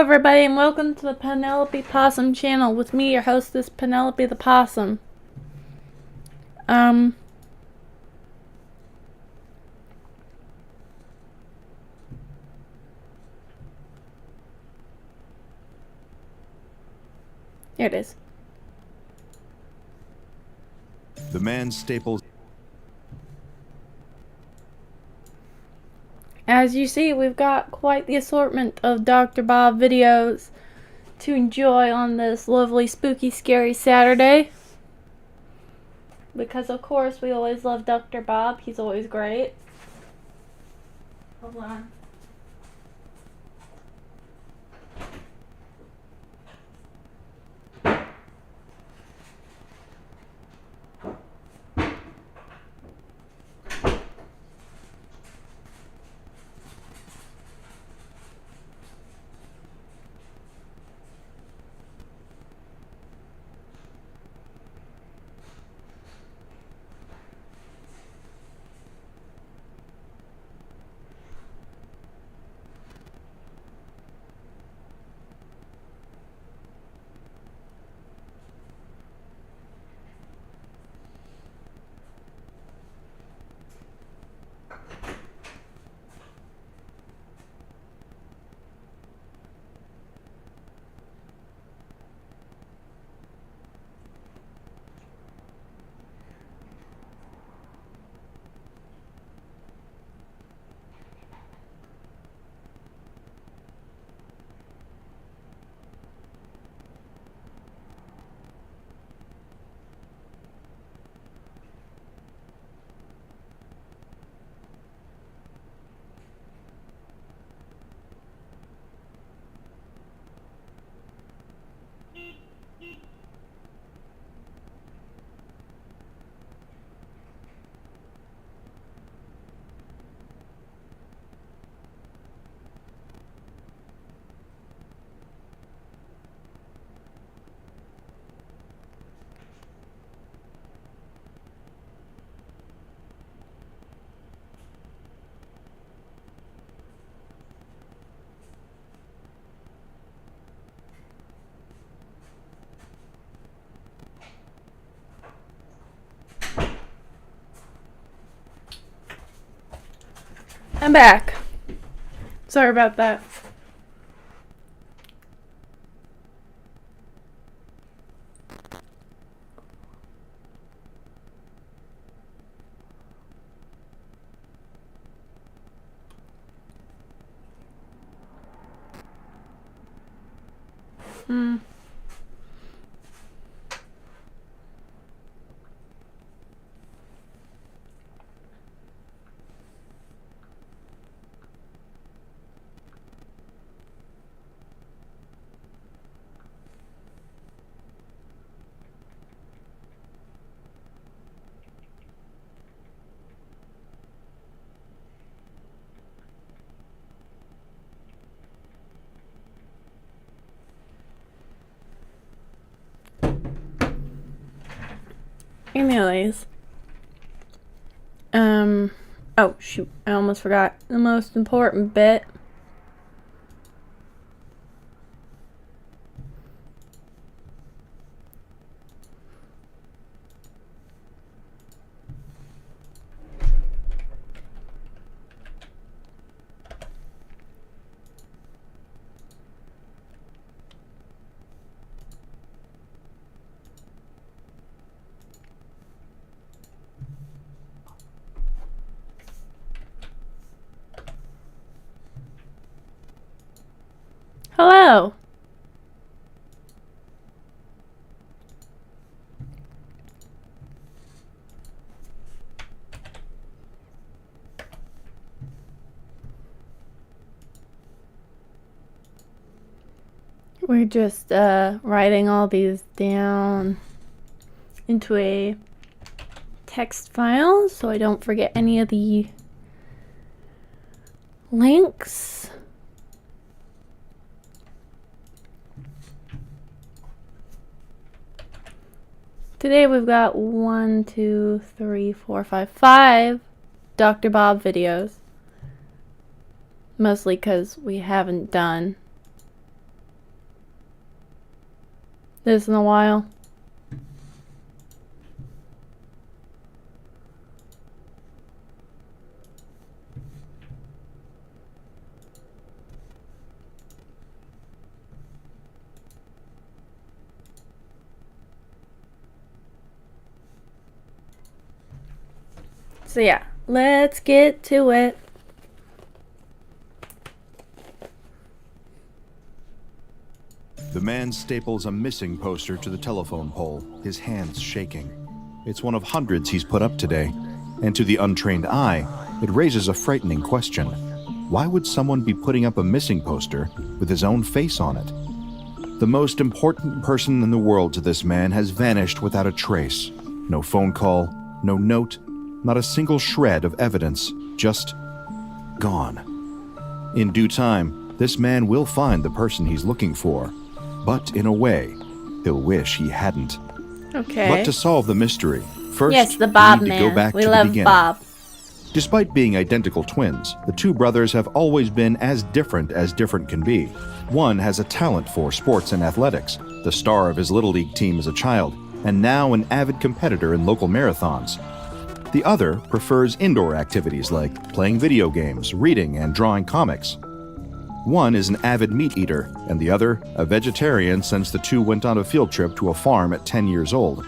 everybody, and welcome to the Penelope Possum channel with me, your hostess, Penelope the Possum. Here it is. The man staples. As you see, we've got quite the assortment of Dr. Bob videos to enjoy on this lovely, spooky, scary Saturday. Because, of course, we always love Dr. Bob. He's always great. Hold on. I'm back. Sorry about that. Anyways. Oh shoot, I almost forgot the most important bit. Hello. We're just writing all these down into a text file so I don't forget any of the links. Today we've got 5 Dr. Bob videos. Mostly because we haven't done this in a while. So yeah, let's get to it. The man staples a missing poster to the telephone pole, his hands shaking. It's one of hundreds he's put up today, and to the untrained eye, it raises a frightening question. Why would someone be putting up a missing poster with his own face on it? The most important person in the world to this man has vanished without a trace. No phone call, no note, not a single shred of evidence, just gone. In due time, this man will find the person he's looking for, but in a way, he'll wish he hadn't. Okay. But to solve the mystery, first yes, the Bob we need man. to go back we to the love beginning. Bob. Despite being identical twins, the two brothers have always been as different can be. One has a talent for sports and athletics, the star of his Little League team as a child, and now an avid competitor in local marathons. The other prefers indoor activities like playing video games, reading, and drawing comics. One is an avid meat eater, and the other a vegetarian since the two went on a field trip to a farm at 10 years old.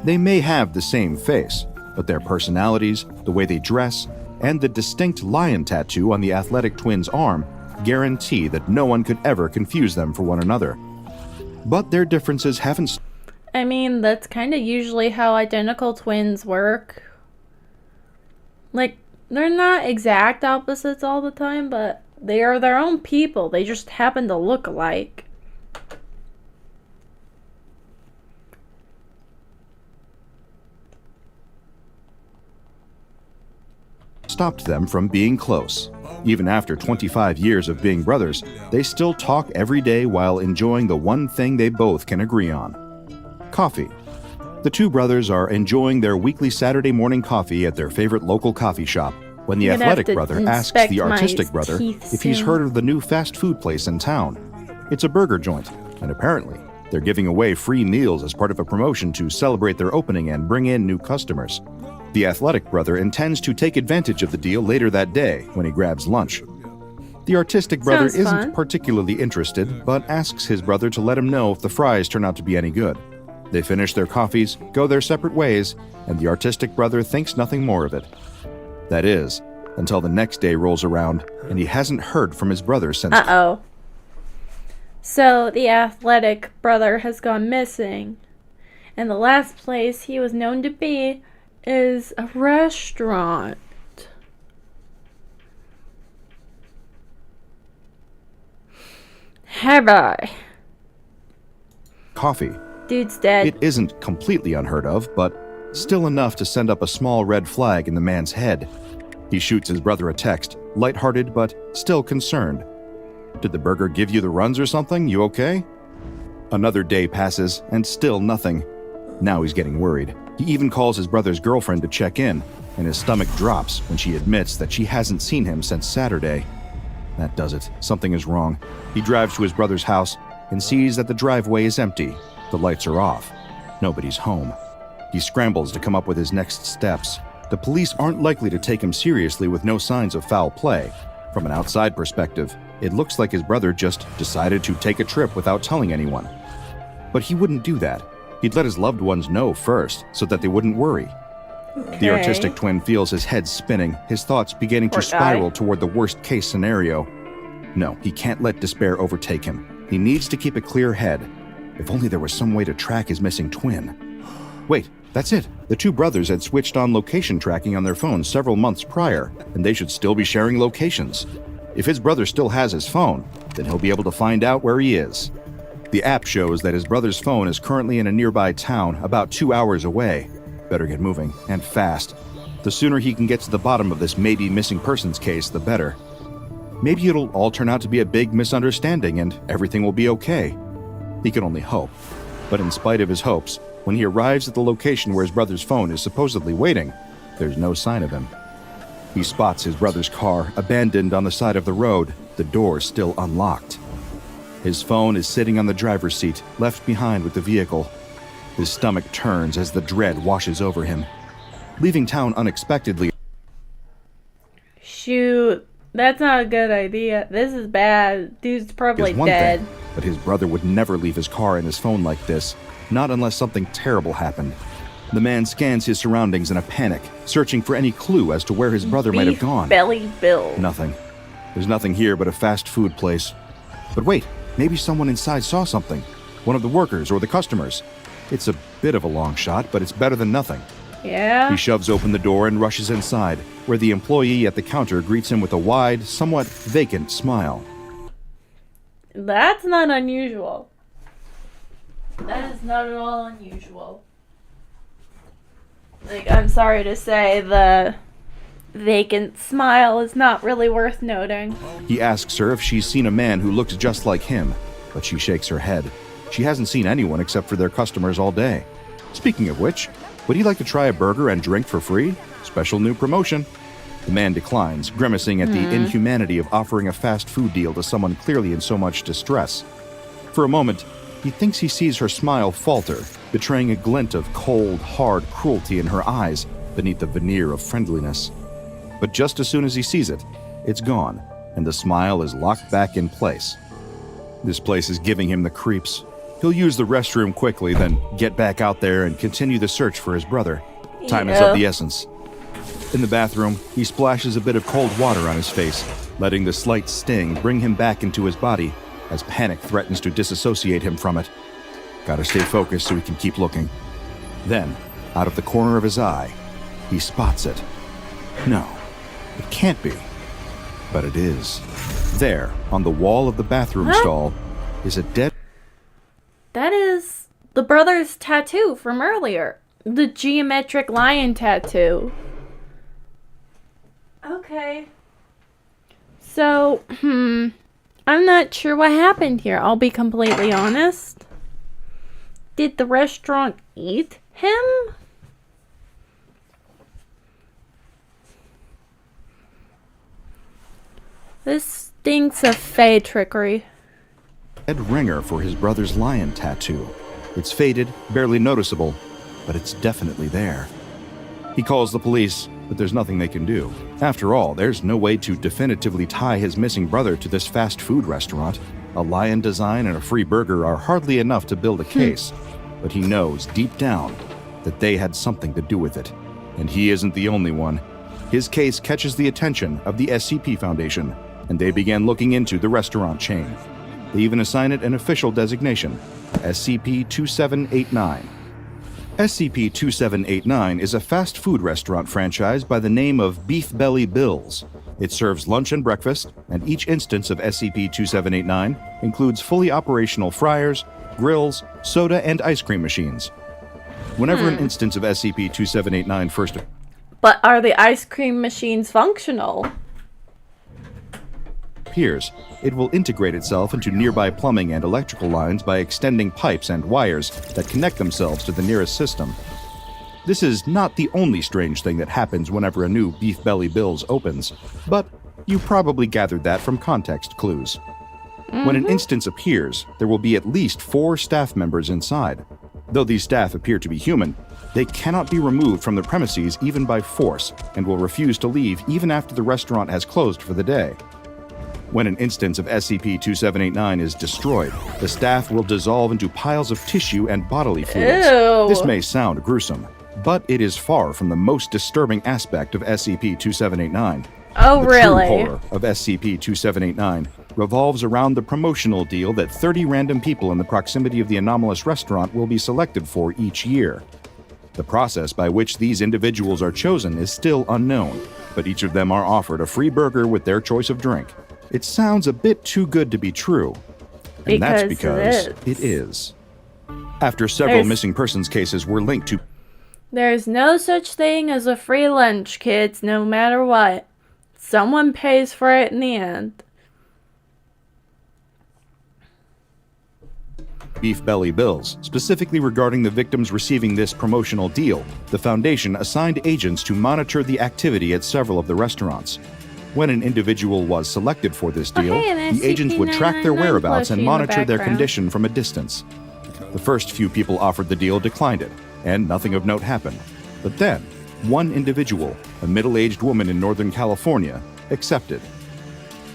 They may have the same face, but their personalities, the way they dress, and the distinct lion tattoo on the athletic twins' arm guarantee that no one could ever confuse them for one another. But their differences haven't... I mean, that's kind of usually how identical twins work. Like, they're not exact opposites all the time, but they are their own people. They just happen to look alike. stopped them from being close. Even after 25 years of being brothers, they still talk every day while enjoying the one thing they both can agree on: coffee. The two brothers are enjoying their weekly Saturday morning coffee at their favorite local coffee shop when the athletic brother asks the artistic brother if he's heard of the new fast food place in town. It's a burger joint, and apparently they're giving away free meals as part of a promotion to celebrate their opening and bring in new customers. The athletic brother intends to take advantage of the deal later that day when he grabs lunch. The artistic brother isn't particularly interested, but asks his brother to let him know if the fries turn out to be any good. They finish their coffees, go their separate ways, and the artistic brother thinks nothing more of it. That is, until the next day rolls around and he hasn't heard from his brother since... Uh-oh. So the athletic brother has gone missing, and the last place he was known to be is a restaurant. Hey, boy. Coffee. Dude's dead. It isn't completely unheard of, but still enough to send up a small red flag in the man's head. He shoots his brother a text, lighthearted but still concerned. "Did the burger give you the runs or something? You okay?" Another day passes, and still nothing. Now he's getting worried. He even calls his brother's girlfriend to check in, and his stomach drops when she admits that she hasn't seen him since Saturday. That does it. Something is wrong. He drives to his brother's house and sees that the driveway is empty. The lights are off. Nobody's home. He scrambles to come up with his next steps. The police aren't likely to take him seriously with no signs of foul play. From an outside perspective, it looks like his brother just decided to take a trip without telling anyone. But he wouldn't do that. He'd let his loved ones know first so that they wouldn't worry. Okay. The artistic twin feels his head spinning, his thoughts beginning to spiral toward the worst-case scenario. No, he can't let despair overtake him. He needs to keep a clear head. If only there was some way to track his missing twin. Wait, that's it. The two brothers had switched on location tracking on their phones several months prior, and they should still be sharing locations. If his brother still has his phone, then he'll be able to find out where he is. The app shows that his brother's phone is currently in a nearby town about 2 hours away. Better get moving, and fast. The sooner he can get to the bottom of this maybe missing persons case, the better. Maybe it'll all turn out to be a big misunderstanding and everything will be okay. He can only hope. But in spite of his hopes, when he arrives at the location where his brother's phone is supposedly waiting, there's no sign of him. He spots his brother's car abandoned on the side of the road, the door still unlocked. His phone is sitting on the driver's seat, left behind with the vehicle. His stomach turns as the dread washes over him. Leaving town unexpectedly. Shoot, that's not a good idea. This is bad. Dude's probably is one dead. thing, but his brother would never leave his car and his phone like this, not unless something terrible happened. The man scans his surroundings in a panic, searching for any clue as to where his brother might have gone. Belly Bill. Nothing. There's nothing here but a fast food place. But wait, maybe someone inside saw something. One of the workers or the customers. It's a bit of a long shot, but it's better than nothing. Yeah? He shoves open the door and rushes inside, where the employee at the counter greets him with a wide, somewhat vacant smile. That's not unusual. That is not at all unusual. Like, I'm sorry to say, the vacant smile is not really worth noting. He asks her if she's seen a man who looks just like him, but she shakes her head. She hasn't seen anyone except for their customers all day. Speaking of which, would he like to try a burger and drink for free? Special new promotion. The man declines, grimacing at the inhumanity of offering a fast food deal to someone clearly in so much distress. For a moment, he thinks he sees her smile falter, betraying a glint of cold, hard cruelty in her eyes beneath the veneer of friendliness. But just as soon as he sees it, it's gone, and the smile is locked back in place. This place is giving him the creeps. He'll use the restroom quickly, then get back out there and continue the search for his brother. Time is of the essence. In the bathroom, he splashes a bit of cold water on his face, letting the slight sting bring him back into his body as panic threatens to disassociate him from it. Gotta stay focused so he can keep looking. Then, out of the corner of his eye, he spots it. No, it can't be. But it is. There, on the wall of the bathroom stall, is a dead... That is the brother's tattoo from earlier. The geometric lion tattoo. Okay. So, I'm not sure what happened here, I'll be completely honest. Did the restaurant eat him? This stinks of fey trickery. Dead ringer for his brother's lion tattoo. It's faded, barely noticeable, but it's definitely there. He calls the police, but there's nothing they can do. After all, there's no way to definitively tie his missing brother to this fast food restaurant. A lion design and a free burger are hardly enough to build a case, but he knows deep down that they had something to do with it. And he isn't the only one. His case catches the attention of the SCP Foundation, and they began looking into the restaurant chain. They even assign it an official designation, SCP-2789. SCP-2789 is a fast food restaurant franchise by the name of Beef Belly Bill's. It serves lunch and breakfast, and each instance of SCP-2789 includes fully operational fryers, grills, soda, and ice cream machines. Whenever an instance of SCP-2789 first... But are the ice cream machines functional? appears, it will integrate itself into nearby plumbing and electrical lines by extending pipes and wires that connect themselves to the nearest system. This is not the only strange thing that happens whenever a new Beef Belly Bill's opens, but you probably gathered that from context clues. When an instance appears, there will be at least 4 staff members inside. Though these staff appear to be human, they cannot be removed from the premises even by force and will refuse to leave even after the restaurant has closed for the day. When an instance of SCP-2789 is destroyed, the staff will dissolve into piles of tissue and bodily fluids. Ew. This may sound gruesome, but it is far from the most disturbing aspect of SCP-2789. Oh, The really? true horror of SCP-2789 revolves around the promotional deal that 30 random people in the proximity of the anomalous restaurant will be selected for each year. The process by which these individuals are chosen is still unknown, but each of them are offered a free burger with their choice of drink. It sounds a bit too good to be true, and that's because it is. After several There's- missing persons cases were linked to There's no such thing as a free lunch, kids, no matter what. Someone pays for it in the end. Beef Belly Bills, specifically regarding the victims receiving this promotional deal, the Foundation assigned agents to monitor the activity at several of the restaurants. When an individual was selected for this deal, hey, an the agents would track their SCP-999 whereabouts plushie and in the monitor their background. condition from a distance. The first few people offered the deal declined it, and nothing of note happened. But then, one individual, a middle-aged woman in Northern California, accepted.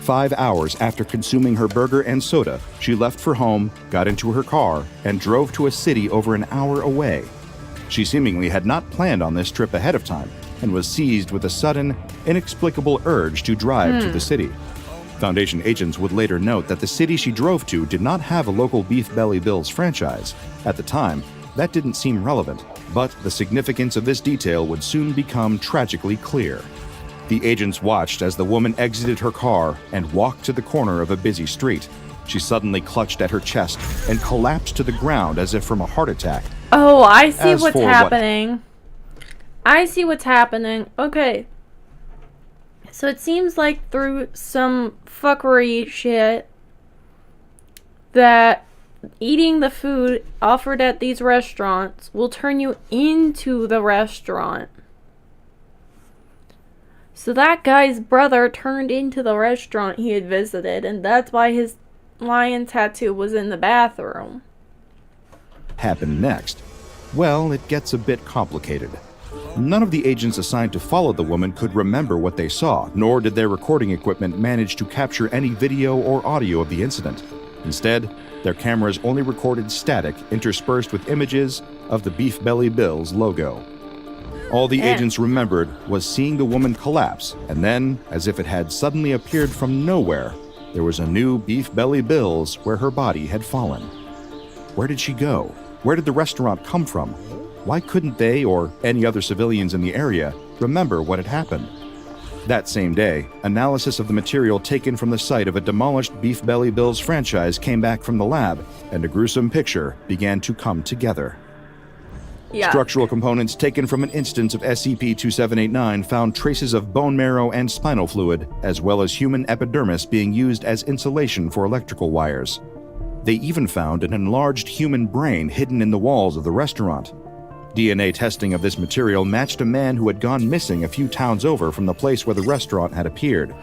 5 hours after consuming her burger and soda, she left for home, got into her car, and drove to a city over an hour away. She seemingly had not planned on this trip ahead of time and was seized with a sudden, inexplicable urge to drive to the city. Foundation agents would later note that the city she drove to did not have a local Beef Belly Bills franchise. At the time, that didn't seem relevant, but the significance of this detail would soon become tragically clear. The agents watched as the woman exited her car and walked to the corner of a busy street. She suddenly clutched at her chest and collapsed to the ground as if from a heart attack. Oh, I see As what's for what- happening. I see what's happening. Okay. So it seems like through some fuckery shit that eating the food offered at these restaurants will turn you into the restaurant. So that guy's brother turned into the restaurant he had visited, and that's why his lion tattoo was in the bathroom. Happened next? Well, it gets a bit complicated. None of the agents assigned to follow the woman could remember what they saw, nor did their recording equipment manage to capture any video or audio of the incident. Instead, their cameras only recorded static interspersed with images of the Beef Belly Bills logo. All the agents remembered was seeing the woman collapse, and then, as if it had suddenly appeared from nowhere, there was a new Beef Belly Bills where her body had fallen. Where did she go? Where did the restaurant come from? Why couldn't they, or any other civilians in the area, remember what had happened? That same day, analysis of the material taken from the site of a demolished Beef Belly Bills franchise came back from the lab, and a gruesome picture began to come together. Yeah. Structural components taken from an instance of SCP-2789 found traces of bone marrow and spinal fluid, as well as human epidermis being used as insulation for electrical wires. They even found an enlarged human brain hidden in the walls of the restaurant. DNA testing of this material matched a man who had gone missing a few towns over from the place where the restaurant had appeared.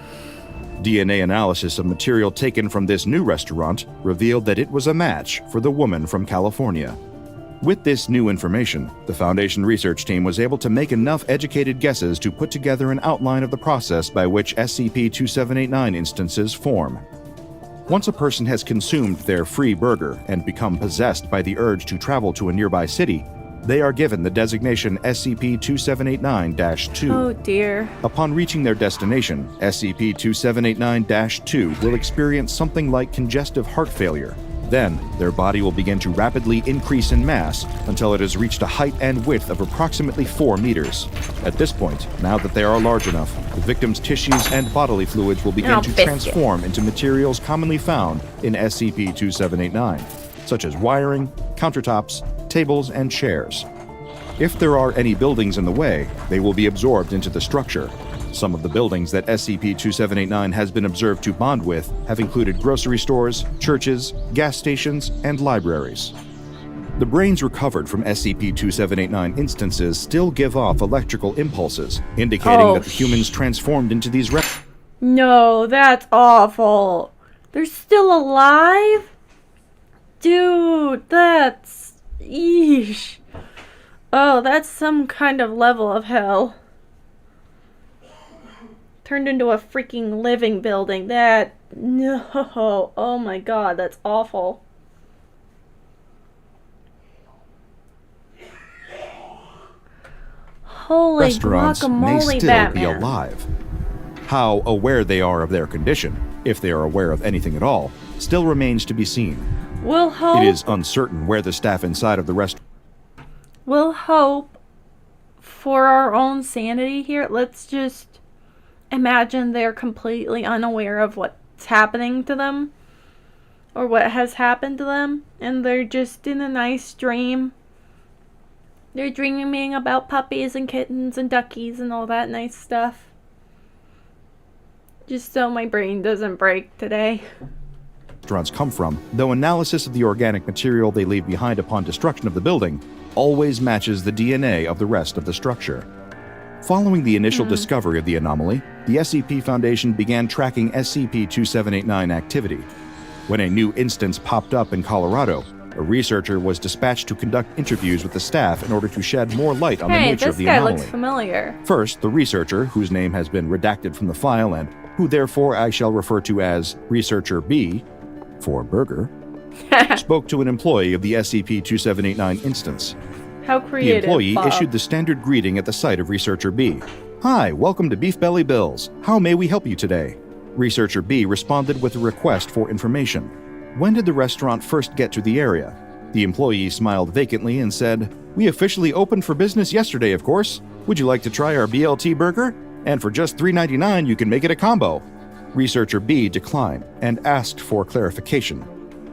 DNA analysis of material taken from this new restaurant revealed that it was a match for the woman from California. With this new information, the Foundation research team was able to make enough educated guesses to put together an outline of the process by which SCP-2789 instances form. Once a person has consumed their free burger and become possessed by the urge to travel to a nearby city, they are given the designation SCP-2789-2. Oh dear. Upon reaching their destination, SCP-2789-2 will experience something like congestive heart failure. Then, their body will begin to rapidly increase in mass until it has reached a height and width of approximately 4 meters. At this point, now that they are large enough, the victim's tissues and bodily fluids will begin Oh, to biscuit. transform into materials commonly found in SCP-2789, such as wiring, countertops, tables, and chairs. If there are any buildings in the way, they will be absorbed into the structure. Some of the buildings that SCP-2789 has been observed to bond with have included grocery stores, churches, gas stations, and libraries. The brains recovered from SCP-2789 instances still give off electrical impulses, indicating Oh, that the humans transformed into these No, that's awful. They're still alive? Dude, that's... Eesh. Oh, that's some kind of level of hell. Turned into a freaking living building. That... No. Oh my god, that's awful. Holy restaurants may guacamole, still Batman. be alive. How aware they are of their condition, if they are aware of anything at all, still remains to be seen. We'll hope... It is uncertain where the staff inside of the restaurant We'll hope for our own sanity here. Let's just imagine they're completely unaware of what's happening to them or what has happened to them, and they're just in a nice dream. They're dreaming about puppies and kittens and duckies and all that nice stuff. Just so my brain doesn't break today. restaurants come from, though analysis of the organic material they leave behind upon destruction of the building always matches the DNA of the rest of the structure. Following the initial discovery of the anomaly, the SCP Foundation began tracking SCP-2789 activity. When a new instance popped up in Colorado, a researcher was dispatched to conduct interviews with the staff in order to shed more light on the Hey, nature this of the guy anomaly. looks familiar. First, the researcher, whose name has been redacted from the file and who therefore I shall refer to as Researcher B, for Burger, spoke to an employee of the SCP-2789 instance. How The creative, employee Bob. issued the standard greeting at the sight of Researcher B. "Hi, welcome to Beef Belly Bills. How may we help you today?" Researcher B responded with a request for information. "When did the restaurant first get to the area?" The employee smiled vacantly and said, "We officially opened for business yesterday, of course. Would you like to try our BLT burger? And for just $3.99, you can make it a combo." Researcher B declined and asked for clarification.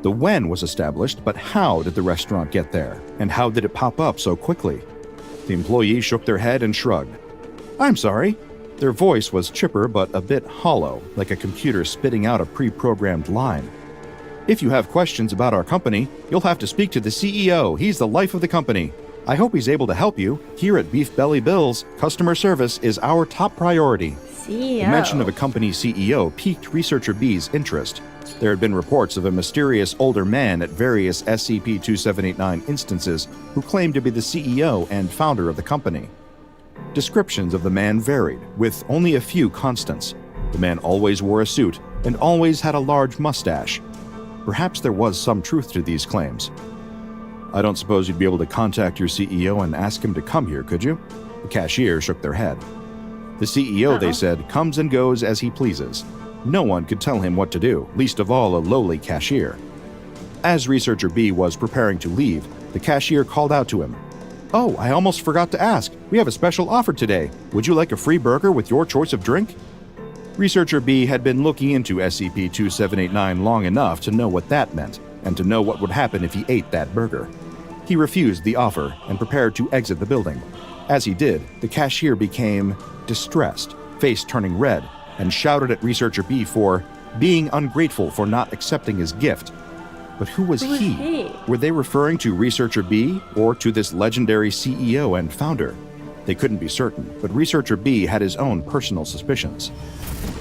The when was established, but how did the restaurant get there? And how did it pop up so quickly? The employee shook their head and shrugged. "I'm sorry." Their voice was chipper but a bit hollow, like a computer spitting out a pre-programmed line. "If you have questions about our company, you'll have to speak to the CEO. He's the life of the company. I hope he's able to help you. Here at Beef Belly Bills, customer service is our top priority." CEO. The mention of a company CEO piqued Researcher B's interest. There had been reports of a mysterious older man at various SCP-2789 instances who claimed to be the CEO and founder of the company. Descriptions of the man varied, with only a few constants. The man always wore a suit and always had a large mustache. Perhaps there was some truth to these claims. "I don't suppose you'd be able to contact your CEO and ask him to come here, could you?" The cashier shook their head. "The CEO, they said, comes and goes as he pleases. No one could tell him what to do, least of all a lowly cashier." As Researcher B was preparing to leave, the cashier called out to him. "Oh, I almost forgot to ask. We have a special offer today. Would you like a free burger with your choice of drink?" Researcher B had been looking into SCP-2789 long enough to know what that meant, and to know what would happen if he ate that burger. He refused the offer and prepared to exit the building. As he did, the cashier became distressed, face turning red, and shouted at Researcher B for being ungrateful for not accepting his gift. But who was Who was he? Were they referring to Researcher B or to this legendary CEO and founder? They couldn't be certain, but Researcher B had his own personal suspicions.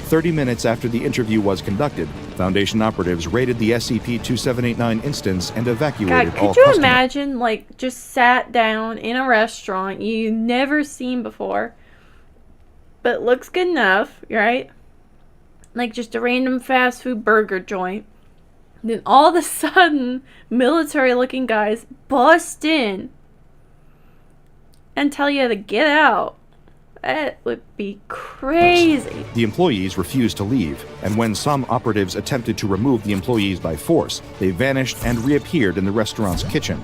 30 minutes after the interview was conducted, Foundation operatives raided the SCP-2789 instance and evacuated God, all could you customers. imagine, like, just sat down in a restaurant you've never seen before, but looks good enough, right? Like, just a random fast food burger joint. Then all of a sudden, military-looking guys bust in and tell you to get out. That would be crazy. The employees refused to leave, and when some operatives attempted to remove the employees by force, they vanished and reappeared in the restaurant's kitchen.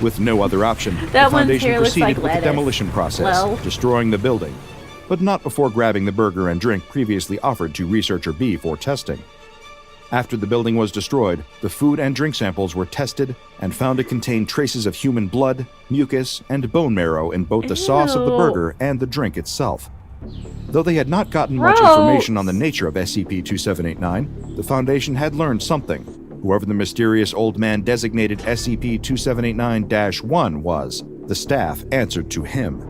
With no other option, the That one's Foundation here looks proceeded like with the lettuce. demolition process, Well. destroying the building, but not before grabbing the burger and drink previously offered to Researcher B for testing. After the building was destroyed, the food and drink samples were tested and found to contain traces of human blood, mucus, and bone marrow in both the sauce of the Ew. burger and the drink itself. Though they had not gotten much Gross. information on the nature of SCP-2789, the Foundation had learned something. Whoever the mysterious old man designated SCP-2789-1 was, the staff answered to him.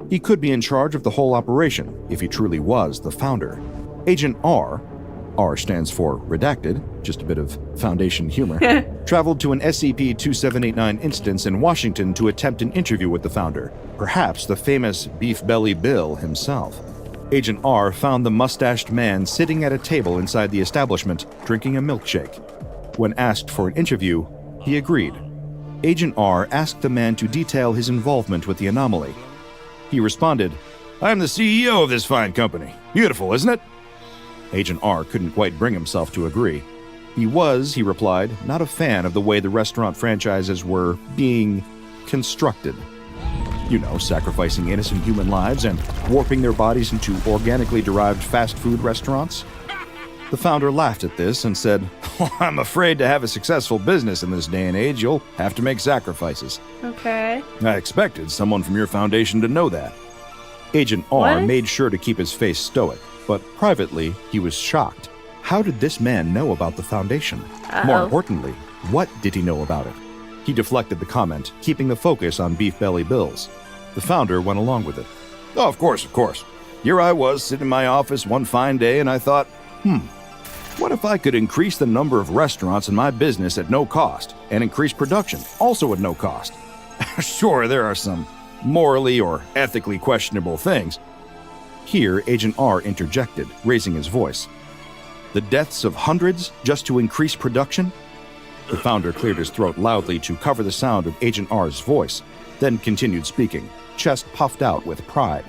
He could be in charge of the whole operation if he truly was the founder. Agent R stands for redacted, just a bit of Foundation humor, traveled to an SCP-2789 instance in Washington to attempt an interview with the founder, perhaps the famous Beef Belly Bill himself. Agent R found the mustached man sitting at a table inside the establishment, drinking a milkshake. When asked for an interview, he agreed. Agent R asked the man to detail his involvement with the anomaly. He responded, "I'm the CEO of this fine company. Beautiful, isn't it?" Agent R couldn't quite bring himself to agree. He was, he replied, not a fan of the way the restaurant franchises were being constructed. You know, sacrificing innocent human lives and warping their bodies into organically derived fast food restaurants. The founder laughed at this and said, "Well, I'm afraid to have a successful business in this day and age, you'll have to make sacrifices. Okay. I expected someone from your foundation to know that." Agent R What? made sure to keep his face stoic, but privately, he was shocked. How did this man know about the Foundation? More Uh-oh. importantly, what did he know about it? He deflected the comment, keeping the focus on Beef Belly Bills. The founder went along with it. "Oh, of course. Here I was sitting in my office one fine day and I thought, what if I could increase the number of restaurants in my business at no cost and increase production also at no cost? Sure, there are some morally or ethically questionable things. Here, Agent R interjected, raising his voice. The deaths of hundreds just to increase production? The founder cleared his throat loudly to cover the sound of Agent R's voice, then continued speaking, chest puffed out with pride.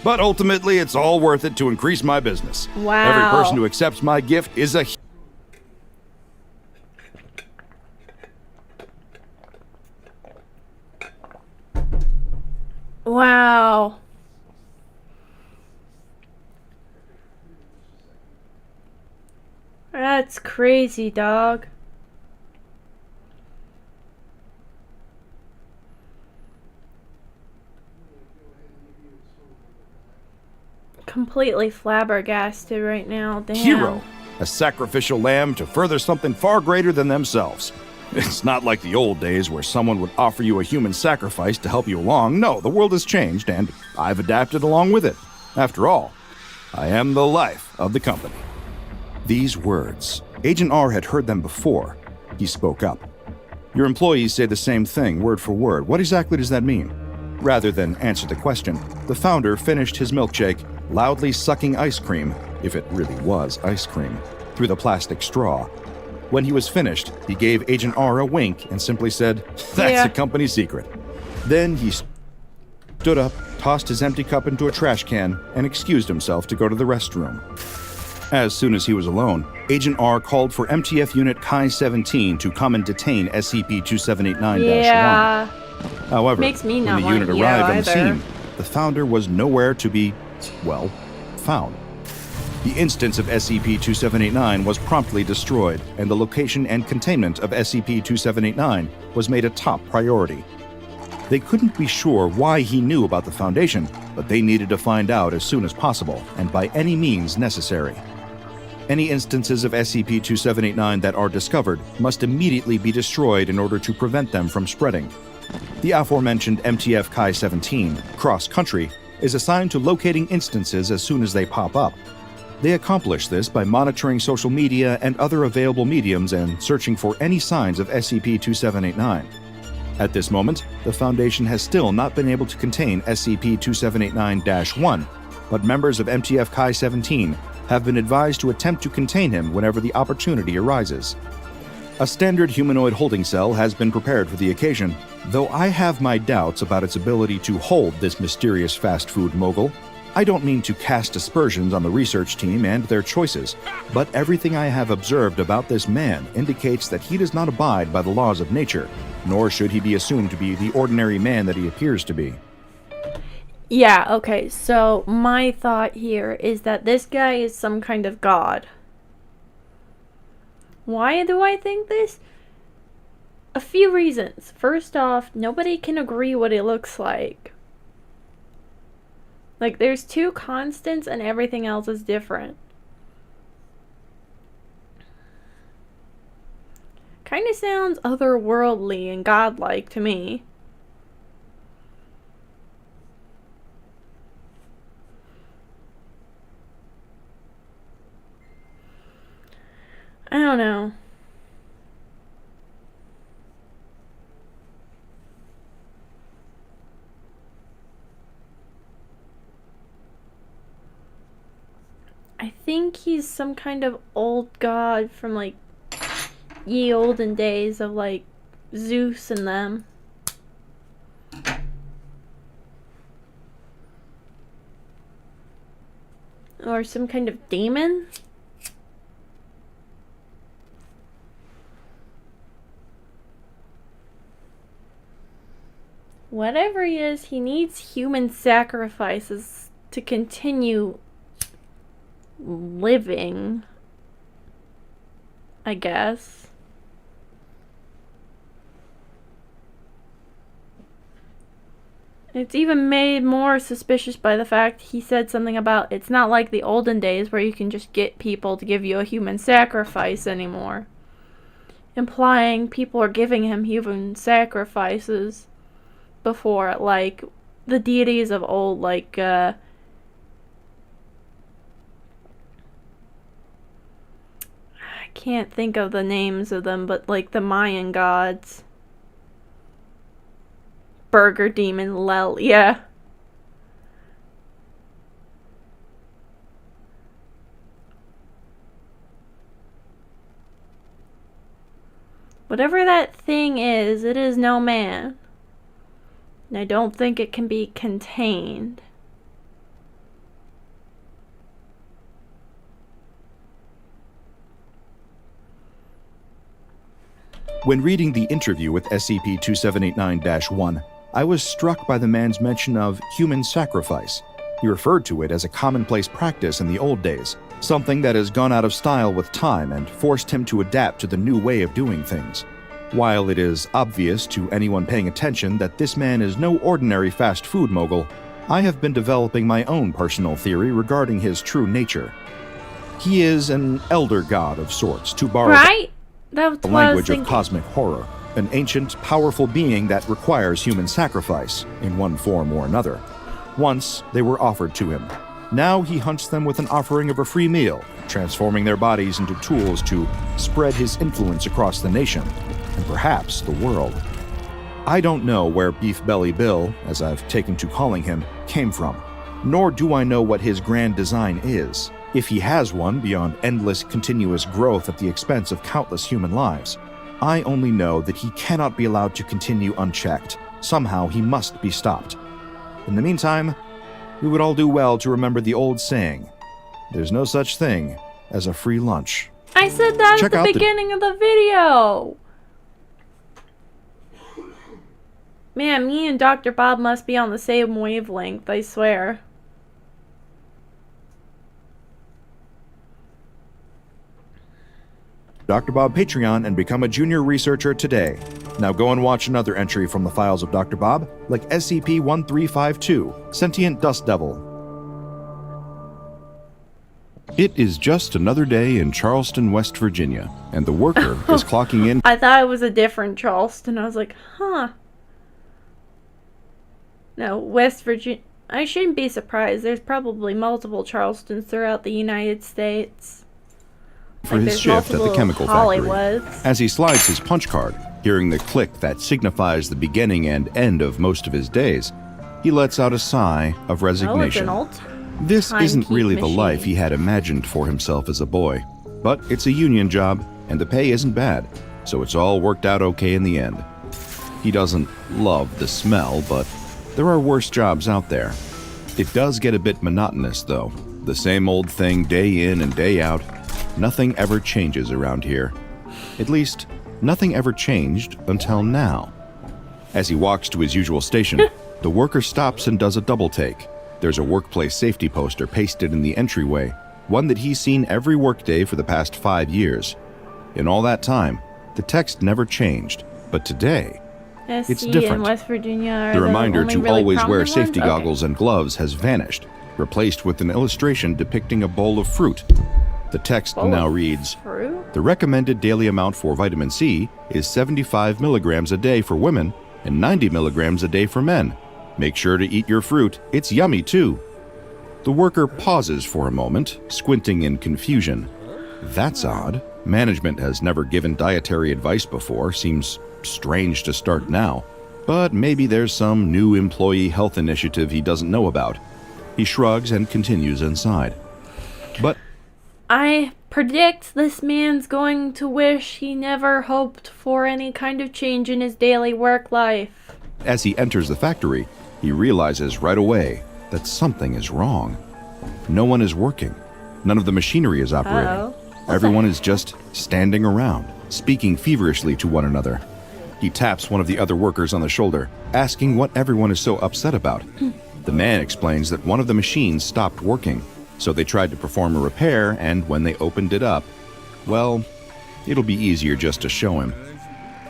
But ultimately, it's all worth it to increase my business. Wow. Every person who accepts my gift is a... Wow. That's crazy, dog. Completely flabbergasted right now. Damn. hero, a sacrificial lamb to further something far greater than themselves. It's not like the old days where someone would offer you a human sacrifice to help you along. No, the world has changed, and I've adapted along with it. After all, I am the life of the company. These words, Agent R had heard them before. He spoke up. Your employees say the same thing, word for word. What exactly does that mean? Rather than answer the question, the founder finished his milkshake, loudly sucking ice cream, if it really was ice cream, through the plastic straw. When he was finished, he gave Agent R a wink and simply said, "That's a company secret." Then he stood up, tossed his empty cup into a trash can, and excused himself to go to the restroom. As soon as he was alone, Agent R called for MTF Unit Chi-17 to come and detain SCP-2789-1. Yeah. However, Makes me when not the want unit you arrived on the either. scene, the founder was nowhere to be, well, found. The instance of SCP-2789 was promptly destroyed, and the location and containment of SCP-2789 was made a top priority. They couldn't be sure why he knew about the Foundation, but they needed to find out as soon as possible, and by any means necessary. Any instances of SCP-2789 that are discovered must immediately be destroyed in order to prevent them from spreading. The aforementioned MTF Chi-17, Cross Country, is assigned to locating instances as soon as they pop up. They accomplish this by monitoring social media and other available mediums and searching for any signs of SCP-2789. At this moment, the Foundation has still not been able to contain SCP-2789-1, but members of MTF Chi-17 have been advised to attempt to contain him whenever the opportunity arises. A standard humanoid holding cell has been prepared for the occasion, though I have my doubts about its ability to hold this mysterious fast food mogul. I don't mean to cast aspersions on the research team and their choices, but everything I have observed about this man indicates that he does not abide by the laws of nature, nor should he be assumed to be the ordinary man that he appears to be. Yeah, okay, so my thought here is that this guy is some kind of god. Why do I think this? A few reasons. First off, nobody can agree what it looks like. Like, there's two constants and everything else is different. Kind of sounds otherworldly and godlike to me. I don't know. I think he's some kind of old god from like ye olden days of like Zeus and them. Or some kind of demon. Whatever he is, he needs human sacrifices to continue living, I guess. It's even made more suspicious by the fact he said something about it's not like the olden days where you can just get people to give you a human sacrifice anymore. Implying people are giving him human sacrifices before, like the deities of old, like can't think of the names of them, but like the Mayan gods. Burger Demon, Lel, yeah. Whatever that thing is, it is no man. And I don't think it can be contained. When reading the interview with SCP-2789-1, I was struck by the man's mention of human sacrifice. He referred to it as a commonplace practice in the old days, something that has gone out of style with time and forced him to adapt to the new way of doing things. While it is obvious to anyone paying attention that this man is no ordinary fast food mogul, I have been developing my own personal theory regarding his true nature. He is an elder god of sorts, to borrow That's the what I was language of thinking. cosmic horror, an ancient, powerful being that requires human sacrifice in one form or another. Once they were offered to him. Now he hunts them with an offering of a free meal, transforming their bodies into tools to spread his influence across the nation, and perhaps the world. I don't know where Beef Belly Bill, as I've taken to calling him, came from, nor do I know what his grand design is, if he has one beyond endless continuous growth at the expense of countless human lives. I only know that he cannot be allowed to continue unchecked. Somehow he must be stopped. In the meantime, we would all do well to remember the old saying, there's no such thing as a free lunch. I said that Check at out the the- beginning of the video! Man, me and Dr. Bob must be on the same wavelength, I swear. Dr. Bob Patreon and become a junior researcher today. Now go and watch another entry from the files of Dr. Bob, like SCP-1352, Sentient Dust Devil. It is just another day in Charleston, West Virginia, and the worker is clocking in I thought it was a different Charleston. I was like, huh. No, West Virginia. I shouldn't be surprised. There's probably multiple Charlestons throughout the United States. for Like his there's shift at the multiple chemical factory. Hollywoods. As he slides his punch card, hearing the click that signifies the beginning and end of most of his days, he lets out a sigh of Oh, it's resignation. an old. This isn't time-keep really the life machine. he had imagined for himself as a boy, but it's a union job, and the pay isn't bad, so it's all worked out okay in the end. He doesn't love the smell, but there are worse jobs out there. It does get a bit monotonous, though. The same old thing day in and day out. Nothing ever changes around here. At least, nothing ever changed until now. As he walks to his usual station, the worker stops and does a double take. There's a workplace safety poster pasted in the entryway, one that he's seen every workday for the past 5 years. In all that time, the text never changed, but today, SC different. in West Virginia are the reminder only to really always wear prominent safety ones? goggles and gloves has vanished, replaced with an illustration depicting a bowl of fruit. The text Bowl now of reads, Fruit? the recommended daily amount for vitamin C is 75 milligrams a day for women and 90 milligrams a day for men. Make sure to eat your fruit, it's yummy too. The worker pauses for a moment, squinting in confusion. That's odd. Management has never given dietary advice before, seems strange to start now. But maybe there's some new employee health initiative he doesn't know about. He shrugs and continues inside. But I predict this man's going to wish he never hoped for any kind of change in his daily work life. as he enters the factory, he realizes right away that something is wrong. No one is working. None of the machinery is operating. Uh-oh. Everyone is just standing around, speaking feverishly to one another. He taps one of the other workers on the shoulder, asking what everyone is so upset about. The man explains that one of the machines stopped working, so they tried to perform a repair, and when they opened it up, well, it'll be easier just to show him.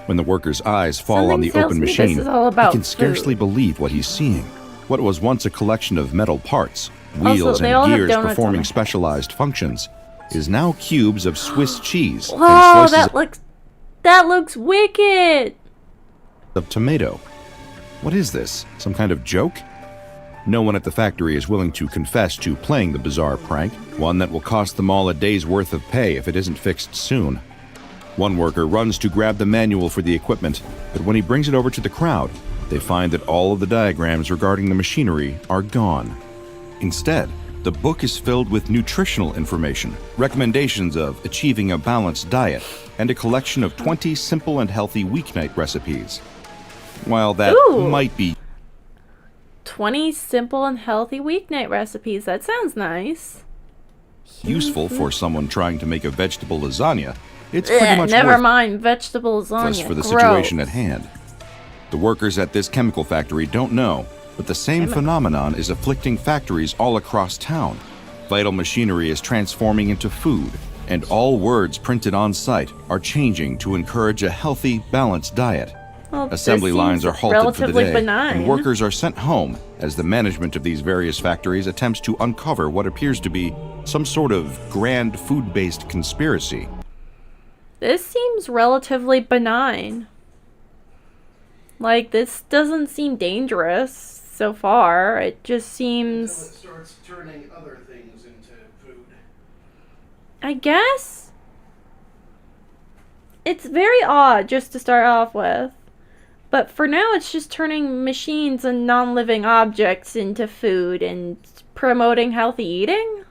When the worker's eyes fall on the Something open tells me this machine, is all he about can scarcely food. believe what he's seeing. What was once a collection of metal parts, wheels, they all and have gears donuts on performing them. specialized functions is now cubes of Swiss cheese and Whoa, slices that looks wicked. of tomato. What is this? Some kind of joke? No one at the factory is willing to confess to playing the bizarre prank, one that will cost them all a day's worth of pay if it isn't fixed soon. One worker runs to grab the manual for the equipment, but when he brings it over to the crowd, they find that all of the diagrams regarding the machinery are gone. Instead, the book is filled with nutritional information, recommendations of achieving a balanced diet, and a collection of 20 simple and healthy weeknight recipes. While that might be 20 simple and healthy weeknight recipes. That sounds nice. useful for someone trying to make a vegetable lasagna, it's pretty much never mind vegetable worthless lasagna. for the Gross. situation at hand. The workers at this chemical factory don't know, but the same phenomenon is afflicting factories all across town. Vital machinery is transforming into food, and all words printed on site are changing to encourage a healthy, balanced diet. Well, Assembly this lines seems are halted for the relatively day, benign. and workers are sent home as the management of these various factories attempts to uncover what appears to be some sort of grand food-based conspiracy. This seems relatively benign. Like, this doesn't seem dangerous so far. It just seems... Until it starts turning other things into food. I guess? It's very odd just to start off with. But for now, it's just turning machines and non-living objects into food and promoting healthy eating?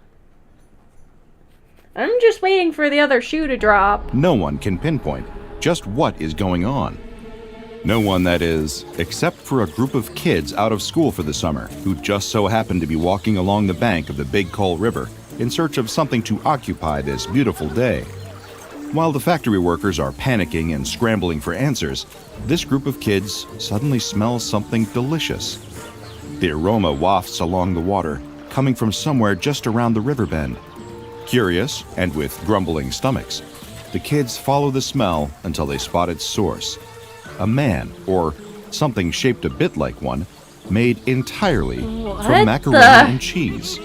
I'm just waiting for the other shoe to drop. No one can pinpoint just what is going on. No one, that is, except for a group of kids out of school for the summer who just so happen to be walking along the bank of the Big Coal River in search of something to occupy this beautiful day. While the factory workers are panicking and scrambling for answers, this group of kids suddenly smells something delicious. The aroma wafts along the water, coming from somewhere just around the river bend. Curious, and with grumbling stomachs, the kids follow the smell until they spot its source. A man, or something shaped a bit like one, made entirely from macaroni and cheese.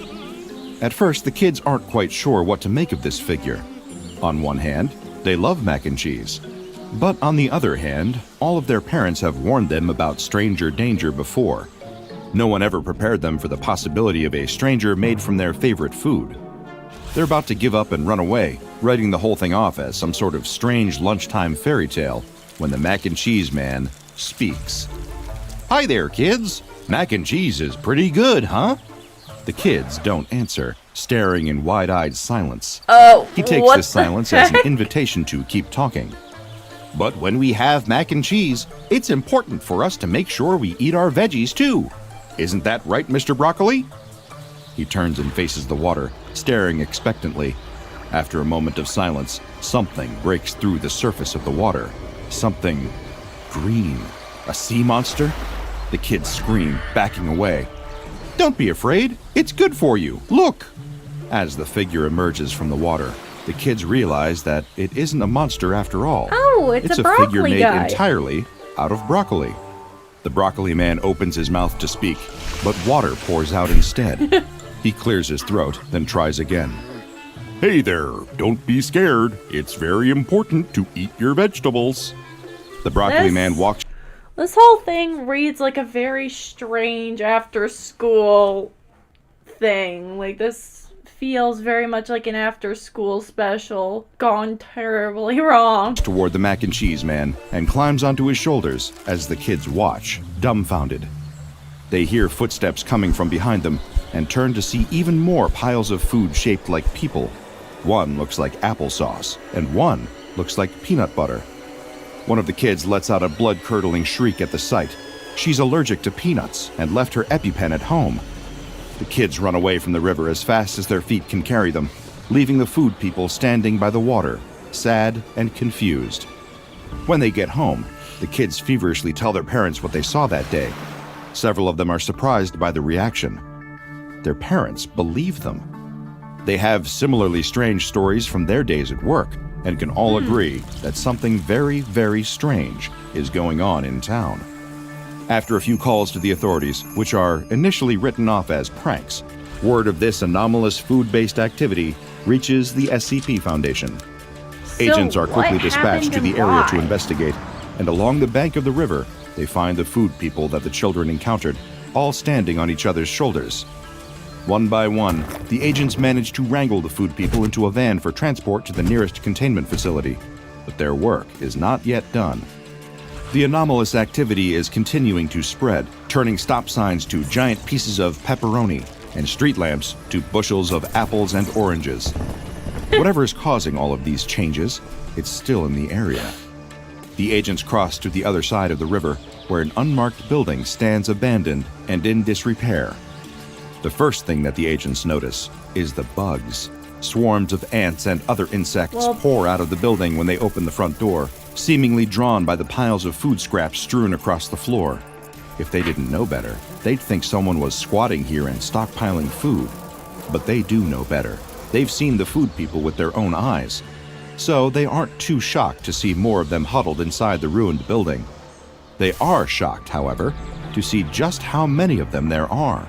At first, the kids aren't quite sure what to make of this figure. On one hand, they love mac and cheese. But on the other hand, all of their parents have warned them about stranger danger before. No one ever prepared them for the possibility of a stranger made from their favorite food. They're about to give up and run away, writing the whole thing off as some sort of strange lunchtime fairy tale, when the mac and cheese man speaks. "Hi there, kids. Mac and cheese is pretty good, huh?" The kids don't answer, staring in wide-eyed silence. Oh, He takes what this the silence as an heck? invitation to keep talking. "But when we have mac and cheese, it's important for us to make sure we eat our veggies too. Isn't that right, Mr. Broccoli?" He turns and faces the water, staring expectantly. After a moment of silence, something breaks through the surface of the water. Something green. A sea monster? The kids scream, backing away. "Don't be afraid. It's good for you. Look!" As the figure emerges from the water, the kids realize that it isn't a monster after all. Oh, it's a figure broccoli made guy. entirely out of broccoli. The broccoli man opens his mouth to speak, but water pours out instead. He clears his throat, then tries again. "Hey there, don't be scared. It's very important to eat your vegetables." The broccoli This- man walks This whole thing reads like a very strange after-school thing. Like, this feels very much like an after-school special gone terribly wrong. toward the mac and cheese man and climbs onto his shoulders as the kids watch, dumbfounded. They hear footsteps coming from behind them and turn to see even more piles of food shaped like people. One looks like applesauce, and one looks like peanut butter. One of the kids lets out a blood-curdling shriek at the sight. She's allergic to peanuts and left her EpiPen at home. The kids run away from the river as fast as their feet can carry them, leaving the food people standing by the water, sad and confused. When they get home, the kids feverishly tell their parents what they saw that day. Several of them are surprised by the reaction. Their parents believe them. They have similarly strange stories from their days at work and can all agree that something very, very strange is going on in town. After a few calls to the authorities, which are initially written off as pranks, word of this anomalous food-based activity reaches the SCP Foundation. Agents are quickly what dispatched to happened the and area to why? investigate, and along the bank of the river, they find the food people that the children encountered, all standing on each other's shoulders. One by one, the agents managed to wrangle the food people into a van for transport to the nearest containment facility, but their work is not yet done. The anomalous activity is continuing to spread, turning stop signs to giant pieces of pepperoni and street lamps to bushels of apples and oranges. Whatever is causing all of these changes, it's still in the area. The agents cross to the other side of the river, where an unmarked building stands abandoned and in disrepair. The first thing that the agents notice is the bugs. Swarms of ants and other insects pour out of the building when they open the front door, seemingly drawn by the piles of food scraps strewn across the floor. If they didn't know better, they'd think someone was squatting here and stockpiling food. But they do know better. They've seen the food people with their own eyes. So they aren't too shocked to see more of them huddled inside the ruined building. They are shocked, however, to see just how many of them there are.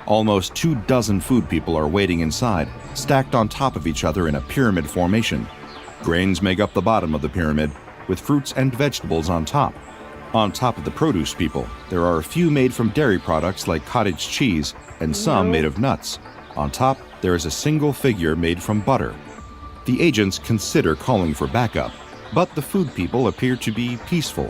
Almost 24 food people are waiting inside, stacked on top of each other in a pyramid formation. Grains make up the bottom of the pyramid, with fruits and vegetables on top. On top of the produce people, there are a few made from dairy products like cottage cheese, and some made of nuts. On top, there is a single figure made from butter. The agents consider calling for backup, but the food people appear to be peaceful.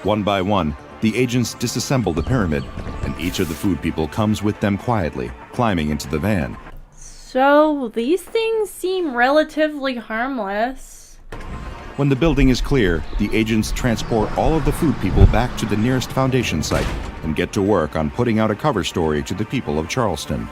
One by one, the agents disassemble the pyramid, and each of the food people comes with them quietly, climbing into the van. So, these things seem relatively harmless. When the building is clear, the agents transport all of the food people back to the nearest Foundation site and get to work on putting out a cover story to the people of Charleston.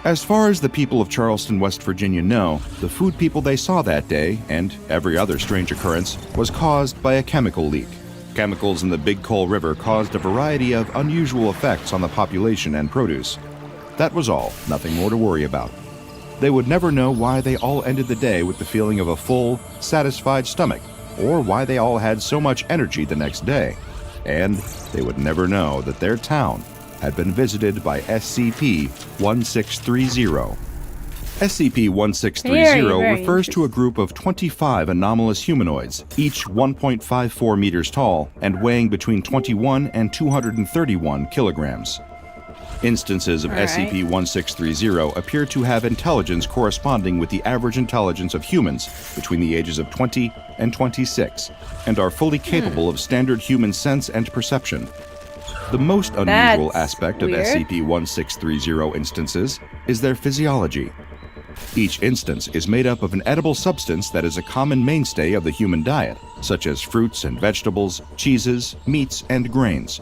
As far as the people of Charleston, West Virginia know, the food people they saw that day, and every other strange occurrence, was caused by a chemical leak. Chemicals in the Big Coal River caused a variety of unusual effects on the population and produce. That was all, nothing more to worry about. They would never know why they all ended the day with the feeling of a full, satisfied stomach, or why they all had so much energy the next day. And they would never know that their town had been visited by SCP-1630. SCP-1630 refers to a group of 25 anomalous humanoids, each 1.54 meters tall and weighing between 21 and 231 kilograms. Instances of SCP-1630 appear to have intelligence corresponding with the average intelligence of humans between the ages of 20 and 26, and are fully capable of standard human sense and perception. The most unusual aspect of SCP-1630 instances is their physiology. Each instance is made up of an edible substance that is a common mainstay of the human diet, such as fruits and vegetables, cheeses, meats, and grains.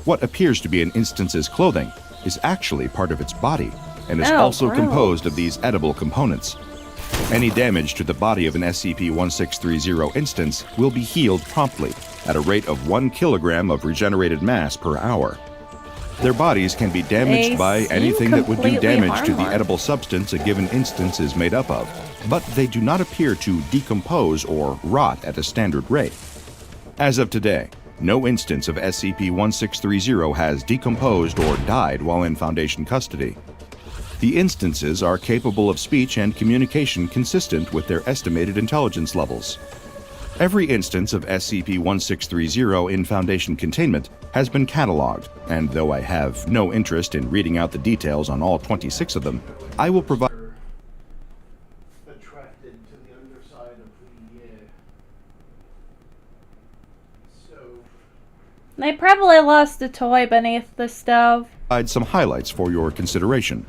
What appears to be an instance's clothing is actually part of its body, and is also composed of these edible components. Any damage to the body of an SCP-1630 instance will be healed promptly, at a rate of 1 kilogram of regenerated mass per hour. Their bodies can be damaged by anything that would do damage to the edible substance a given instance is made up of, but they do not appear to decompose or rot at a standard rate. As of today, no instance of SCP-1630 has decomposed or died while in Foundation custody. The instances are capable of speech and communication consistent with their estimated intelligence levels. Every instance of SCP-1630 in Foundation containment has been cataloged, and though I have no interest in reading out the details on all 26 of them, I will provide attracted to the underside of the They probably lost a toy beneath the stove. some highlights for your consideration.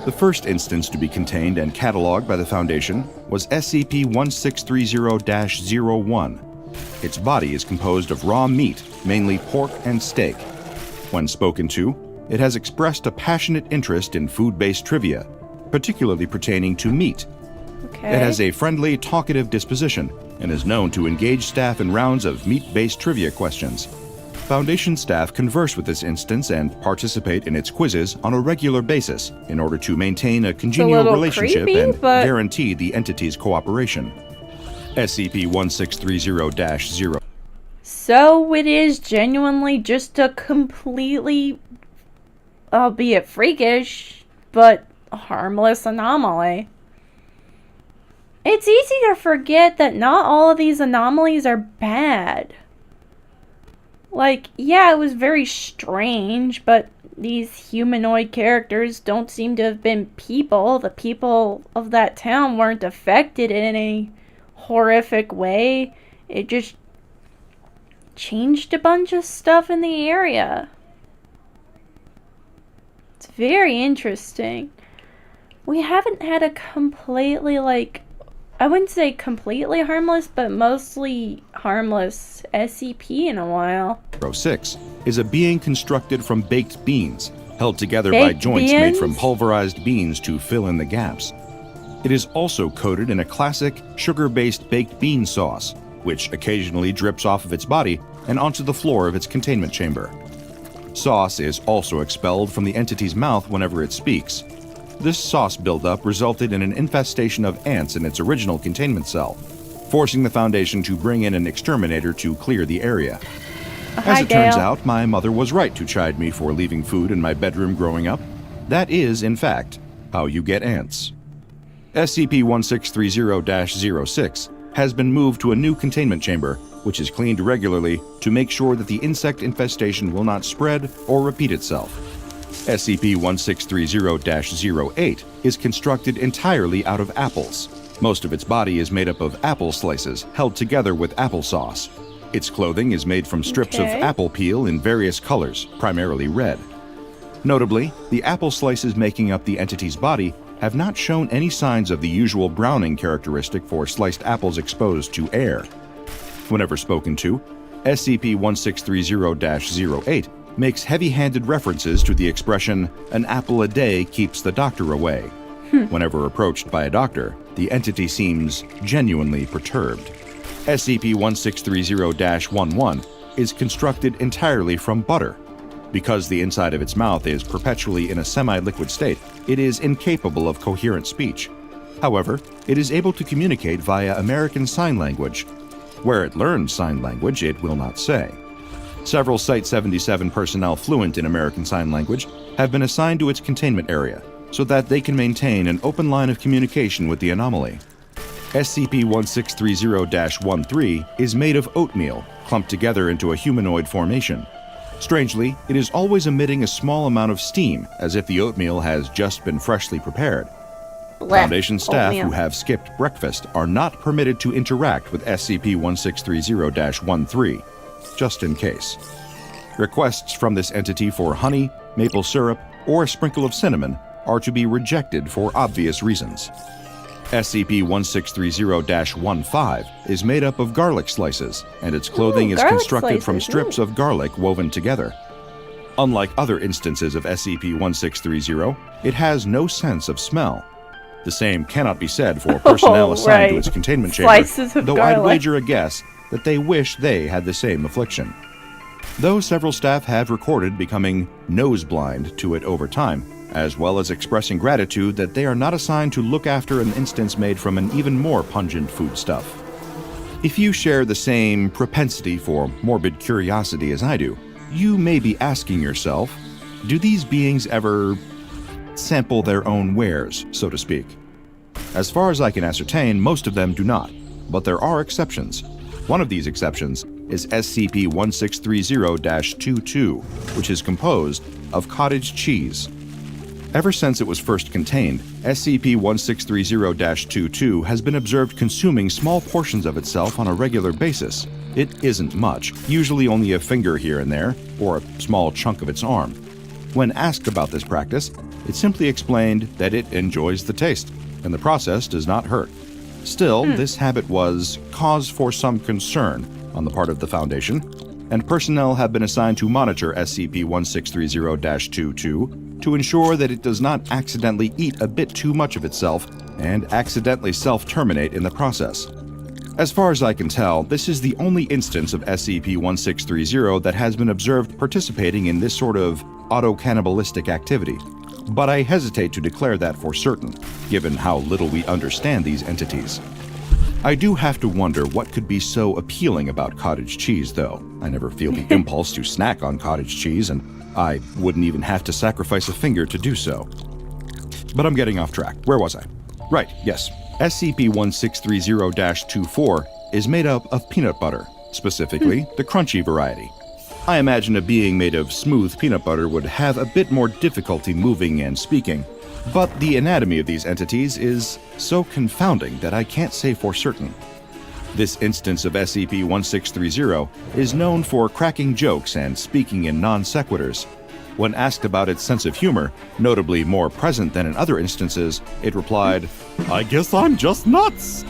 The first instance to be contained and cataloged by the Foundation was SCP-1630-01. Its body is composed of raw meat, mainly pork and steak. When spoken to, it has expressed a passionate interest in food-based trivia, particularly pertaining to meat. It has a friendly, talkative disposition and is known to engage staff in rounds of meat-based trivia questions. Foundation staff converse with this instance and participate in its quizzes on a regular basis in order to maintain a congenial relationship and guarantee the entity's cooperation. SCP-1630-0. So it is genuinely just a completely, albeit freakish, but harmless anomaly. It's easy to forget that not all of these anomalies are bad. Like, yeah, it was very strange, but these humanoid characters don't seem to have been people. The people of that town weren't affected in any horrific way. It just changed a bunch of stuff in the area. It's very interesting. We haven't had a completely, like, I wouldn't say completely harmless, but mostly harmless SCP in a while. 06 is a being constructed from baked beans, held together by Baked joints made from beans? pulverized beans to fill in the gaps. It is also coated in a classic sugar-based baked bean sauce, which occasionally drips off of its body and onto the floor of its containment chamber. Sauce is also expelled from the entity's mouth whenever it speaks. This sauce buildup resulted in an infestation of ants in its original containment cell, forcing the Foundation to bring in an exterminator to clear the area. As Hi, it turns Dale. out, my mother was right to chide me for leaving food in my bedroom growing up. That is, in fact, how you get ants. SCP-1630-06 has been moved to a new containment chamber, which is cleaned regularly to make sure that the insect infestation will not spread or repeat itself. SCP-1630-08 is constructed entirely out of apples. Most of its body is made up of apple slices held together with applesauce. Its clothing is made from strips of Okay. apple peel in various colors, primarily red. Notably, the apple slices making up the entity's body have not shown any signs of the usual browning characteristic for sliced apples exposed to air. Whenever spoken to, SCP-1630-08 makes heavy-handed references to the expression, "an apple a day keeps the doctor away." Whenever approached by a doctor, the entity seems genuinely perturbed. SCP-1630-11 is constructed entirely from butter. Because the inside of its mouth is perpetually in a semi-liquid state, it is incapable of coherent speech. However, it is able to communicate via American Sign Language. Where it learned sign language, it will not say. Several Site-77 personnel fluent in American Sign Language have been assigned to its containment area so that they can maintain an open line of communication with the anomaly. SCP-1630-13 is made of oatmeal, clumped together into a humanoid formation. Strangely, it is always emitting a small amount of steam, as if the oatmeal has just been freshly prepared. Blech. Foundation staff Oatmeal. who have skipped breakfast are not permitted to interact with SCP-1630-13, just in case. Requests from this entity for honey, maple syrup, or a sprinkle of cinnamon are to be rejected for obvious reasons. SCP-1630-15 is made up of garlic slices, and its clothing Ooh, is garlic constructed from slices, strips of garlic woven together. Unlike other instances of SCP-1630, it has no sense of smell. The same cannot be said for personnel assigned to right. its containment chamber, Slices of though I'd garlic. wager a guess that they wish they had the same affliction. Though several staff have recorded becoming nose-blind to it over time, as well as expressing gratitude that they are not assigned to look after an instance made from an even more pungent foodstuff. If you share the same propensity for morbid curiosity as I do, you may be asking yourself, do these beings ever sample their own wares, so to speak? As far as I can ascertain, most of them do not, but there are exceptions. One of these exceptions is SCP-1630-22, which is composed of cottage cheese. Ever since it was first contained, SCP-1630-22 has been observed consuming small portions of itself on a regular basis. It isn't much, usually only a finger here and there, or a small chunk of its arm. When asked about this practice, it simply explained that it enjoys the taste, and the process does not hurt. Still, this habit was cause for some concern on the part of the Foundation, and personnel have been assigned to monitor SCP-1630-22 to ensure that it does not accidentally eat a bit too much of itself and accidentally self-terminate in the process. As far as I can tell, this is the only instance of SCP-1630 that has been observed participating in this sort of auto-cannibalistic activity. But I hesitate to declare that for certain, given how little we understand these entities. I do have to wonder what could be so appealing about cottage cheese, though. I never feel the impulse to snack on cottage cheese, and I wouldn't even have to sacrifice a finger to do so. But I'm getting off track. Where was I? Right, yes. SCP-1630-24 is made up of peanut butter, specifically the crunchy variety. I imagine a being made of smooth peanut butter would have a bit more difficulty moving and speaking, but the anatomy of these entities is so confounding that I can't say for certain. This instance of SCP-1630 is known for cracking jokes and speaking in non sequiturs. When asked about its sense of humor, notably more present than in other instances, it replied, "I guess I'm just nuts."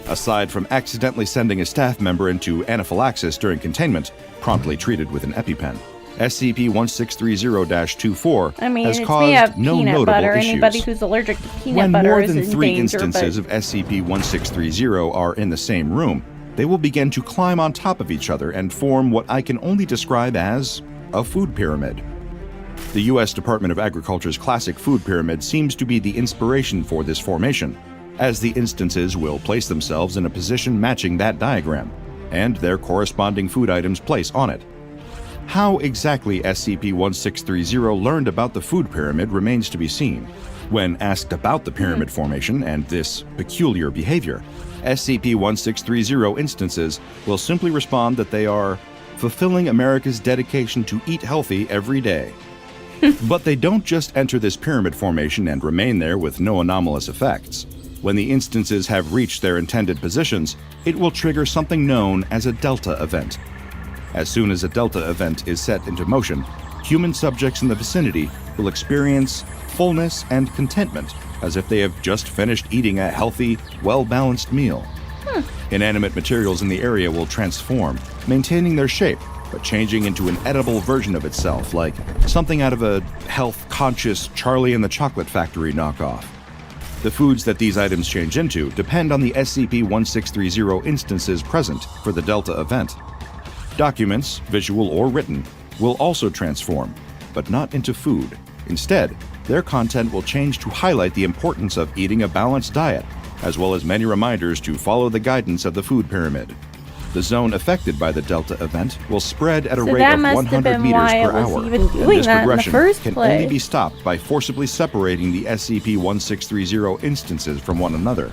Aside from accidentally sending a staff member into anaphylaxis during containment, promptly treated with an EpiPen, SCP-1630-24 I mean, has it's made of caused no peanut notable butter. issues. Anybody who's allergic to peanut When butter more is than in 3 danger, instances but of SCP-1630 are in the same room, they will begin to climb on top of each other and form what I can only describe as a food pyramid. The U.S. Department of Agriculture's classic food pyramid seems to be the inspiration for this formation, as the instances will place themselves in a position matching that diagram, and their corresponding food items place on it. How exactly SCP-1630 learned about the food pyramid remains to be seen. When asked about the pyramid formation and this peculiar behavior, SCP-1630 instances will simply respond that they are fulfilling America's dedication to eat healthy every day. But they don't just enter this pyramid formation and remain there with no anomalous effects. When the instances have reached their intended positions, it will trigger something known as a Delta event. As soon as a Delta event is set into motion, human subjects in the vicinity will experience fullness and contentment as if they have just finished eating a healthy, well-balanced meal. Inanimate materials in the area will transform, maintaining their shape, but changing into an edible version of itself, like something out of a health-conscious Charlie and the Chocolate Factory knockoff. The foods that these items change into depend on the SCP-1630 instances present for the Delta event. Documents, visual or written, will also transform, but not into food. Instead, their content will change to highlight the importance of eating a balanced diet, as well as many reminders to follow the guidance of the food pyramid. The zone affected by the Delta event will spread at a So rate that of must have 100 been meters why per it was hour, even and doing this that in the progression first can only place. be stopped by forcibly separating the SCP-1630 instances from one another.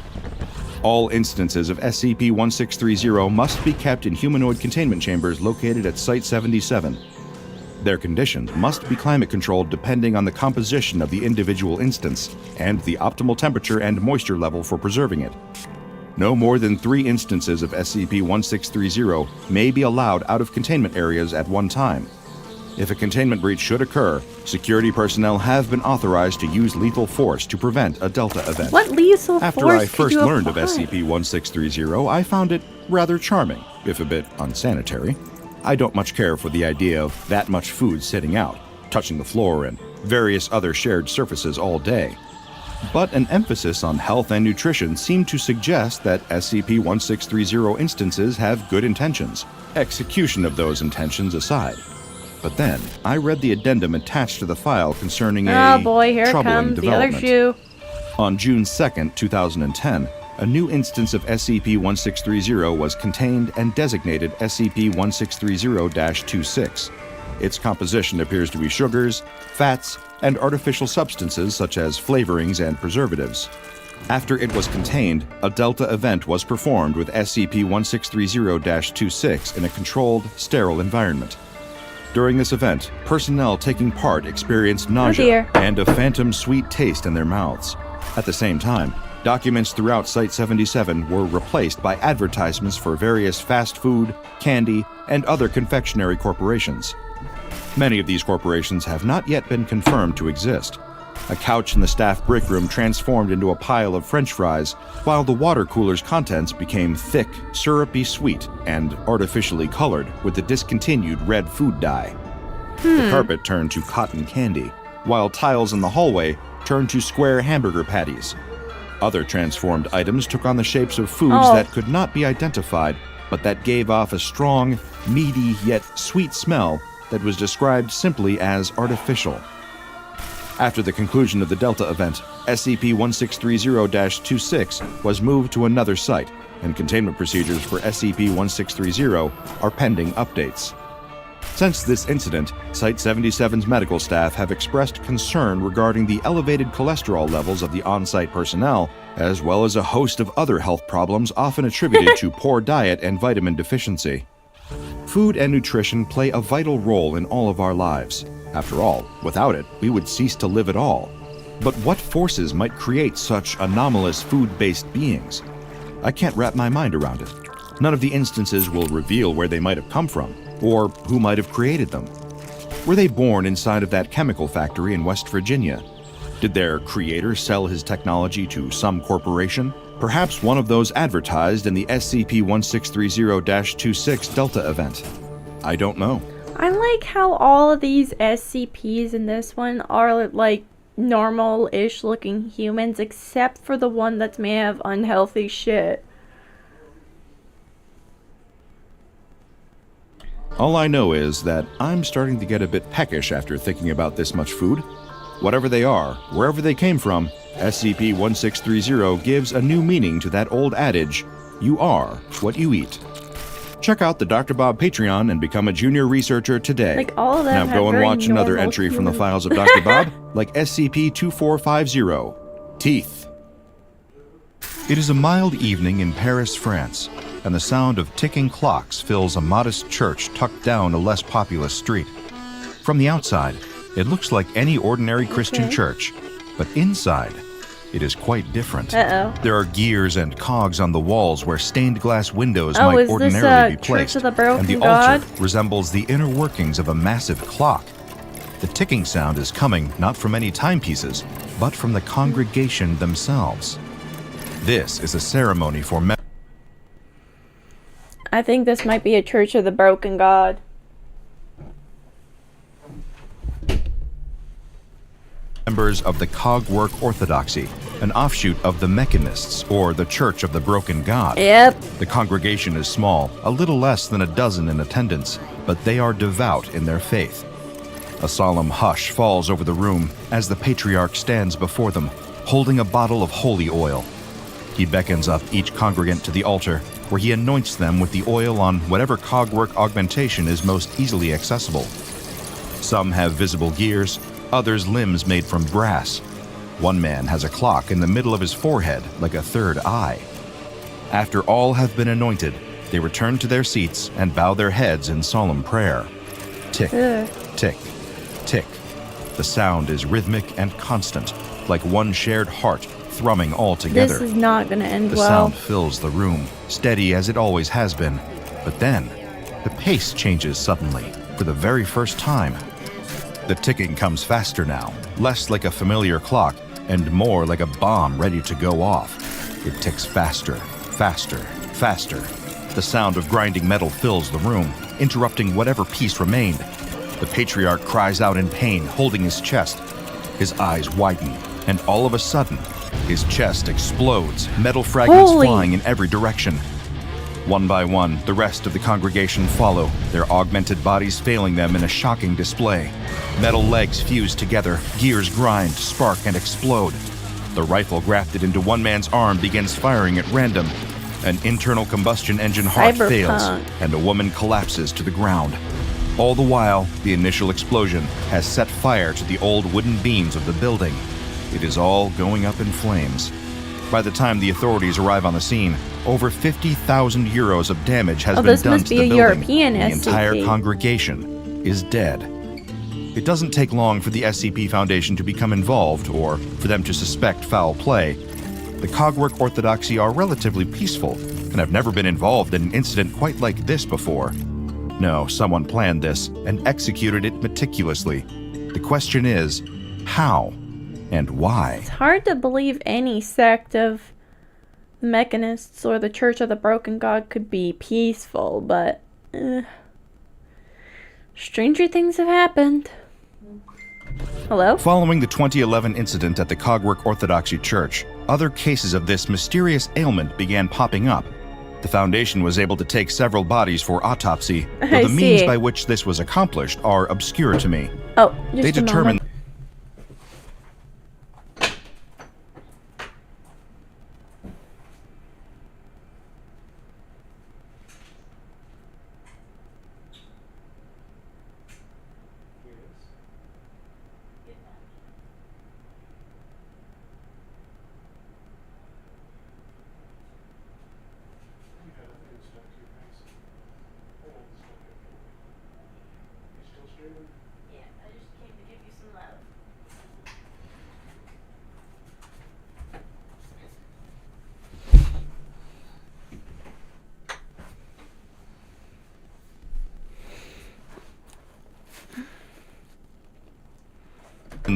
All instances of SCP-1630 must be kept in humanoid containment chambers located at Site-77. Their conditions must be climate-controlled depending on the composition of the individual instance and the optimal temperature and moisture level for preserving it. No more than 3 instances of SCP-1630 may be allowed out of containment areas at one time. If a containment breach should occur, security personnel have been authorized to use lethal force to prevent a Delta event. what lethal After force I could first you learned of apply? SCP-1630, I found it rather charming, if a bit unsanitary. I don't much care for the idea of that much food sitting out, touching the floor and various other shared surfaces all day. But an emphasis on health and nutrition seemed to suggest that SCP-1630 instances have good intentions, execution of those intentions aside. But then, I read the addendum attached to the file concerning Oh a boy, here troubling comes the other development. shoe. On June 2, 2010, a new instance of SCP-1630 was contained and designated SCP-1630-26. Its composition appears to be sugars, fats, and artificial substances such as flavorings and preservatives. After it was contained, a Delta event was performed with SCP-1630-26 in a controlled, sterile environment. During this event, personnel taking part experienced nausea dear. and a phantom sweet taste in their mouths. At the same time, documents throughout Site-77 were replaced by advertisements for various fast food, candy, and other confectionery corporations. Many of these corporations have not yet been confirmed to exist. A couch in the staff break room transformed into a pile of French fries, while the water cooler's contents became thick, syrupy sweet and artificially colored with the discontinued red food dye. The carpet turned to cotton candy, while tiles in the hallway turned to square hamburger patties. Other transformed items took on the shapes of foods Oh. that could not be identified, but that gave off a strong, meaty yet sweet smell that was described simply as artificial. After the conclusion of the Delta event, SCP-1630-26 was moved to another site, and containment procedures for SCP-1630 are pending updates. Since this incident, Site-77's medical staff have expressed concern regarding the elevated cholesterol levels of the on-site personnel, as well as a host of other health problems often attributed to poor diet and vitamin deficiency. Food and nutrition play a vital role in all of our lives. After all, without it, we would cease to live at all. But what forces might create such anomalous food-based beings? I can't wrap my mind around it. None of the instances will reveal where they might have come from, or who might have created them. Were they born inside of that chemical factory in West Virginia? Did their creator sell his technology to some corporation? Perhaps one of those advertised in the SCP-1630-26 Delta event. I don't know. I like how all of these SCPs in this one are like normal-ish looking humans, except for the one that's made of unhealthy shit. All I know is that I'm starting to get a bit peckish after thinking about this much food. Whatever they are, wherever they came from, SCP-1630 gives a new meaning to that old adage, you are what you eat. Check out the Dr. Bob Patreon and become a junior researcher today. Like all of them Now have go and very watch another normal entry from the humans. files of Dr. Bob, like SCP-2450, Teeth. It is a mild evening in Paris, France, and the sound of ticking clocks fills a modest church tucked down a less populous street. From the outside, it looks like any ordinary Christian Okay. church, but inside, it is quite different. Uh-oh. There are gears and cogs on the walls where stained glass windows Oh, might is this, ordinarily be Church placed, of the Broken and the God? altar resembles the inner workings of a massive clock. The ticking sound is coming not from any timepieces, but from the congregation themselves. This is a ceremony for I think this might be a Church of the Broken God. members of the Cogwork Orthodoxy, an offshoot of the Mechanists, or the Church of the Broken God. Yep. The congregation is small, a little less than a dozen in attendance, but they are devout in their faith. A solemn hush falls over the room as the patriarch stands before them, holding a bottle of holy oil. He beckons up each congregant to the altar, where he anoints them with the oil on whatever cogwork augmentation is most easily accessible. Some have visible gears, others limbs made from brass. One man has a clock in the middle of his forehead, like a third eye. After all have been anointed, they return to their seats and bow their heads in solemn prayer. Tick, Ugh. tick, tick. The sound is rhythmic and constant, like one shared heart thrumming all together. This is not gonna end The well. sound fills the room, steady as it always has been. But then, the pace changes suddenly, for the very first time. The ticking comes faster now, less like a familiar clock, and more like a bomb ready to go off. It ticks faster, faster, faster. The sound of grinding metal fills the room, interrupting whatever peace remained. The patriarch cries out in pain, holding his chest. His eyes widen, and all of a sudden, his chest explodes, metal fragments Holy- flying in every direction. One by one, the rest of the congregation follow, their augmented bodies failing them in a shocking display. Metal legs fuse together, gears grind, spark, and explode. The rifle grafted into one man's arm begins firing at random. An internal combustion engine heart fails, Cyberpunk. and a woman collapses to the ground. All the while, the initial explosion has set fire to the old wooden beams of the building. It is all going up in flames. By the time the authorities arrive on the scene, over 50,000 euros of damage has Oh, been this done must to be the a building. European The entire SCP. congregation is dead. It doesn't take long for the SCP Foundation to become involved, or for them to suspect foul play. The Cogwork Orthodoxy are relatively peaceful, and have never been involved in an incident quite like this before. No, someone planned this and executed it meticulously. The question is, how and why? It's hard to believe any sect of the Mechanists or the Church of the Broken God could be peaceful, but stranger things have happened. Hello? Following the 2011 incident at the Cogwork Orthodoxy Church, other cases of this mysterious ailment began popping up. The Foundation was able to take several bodies for autopsy, though I the means see. by which this was accomplished are obscure to me. Oh, just They a determined moment.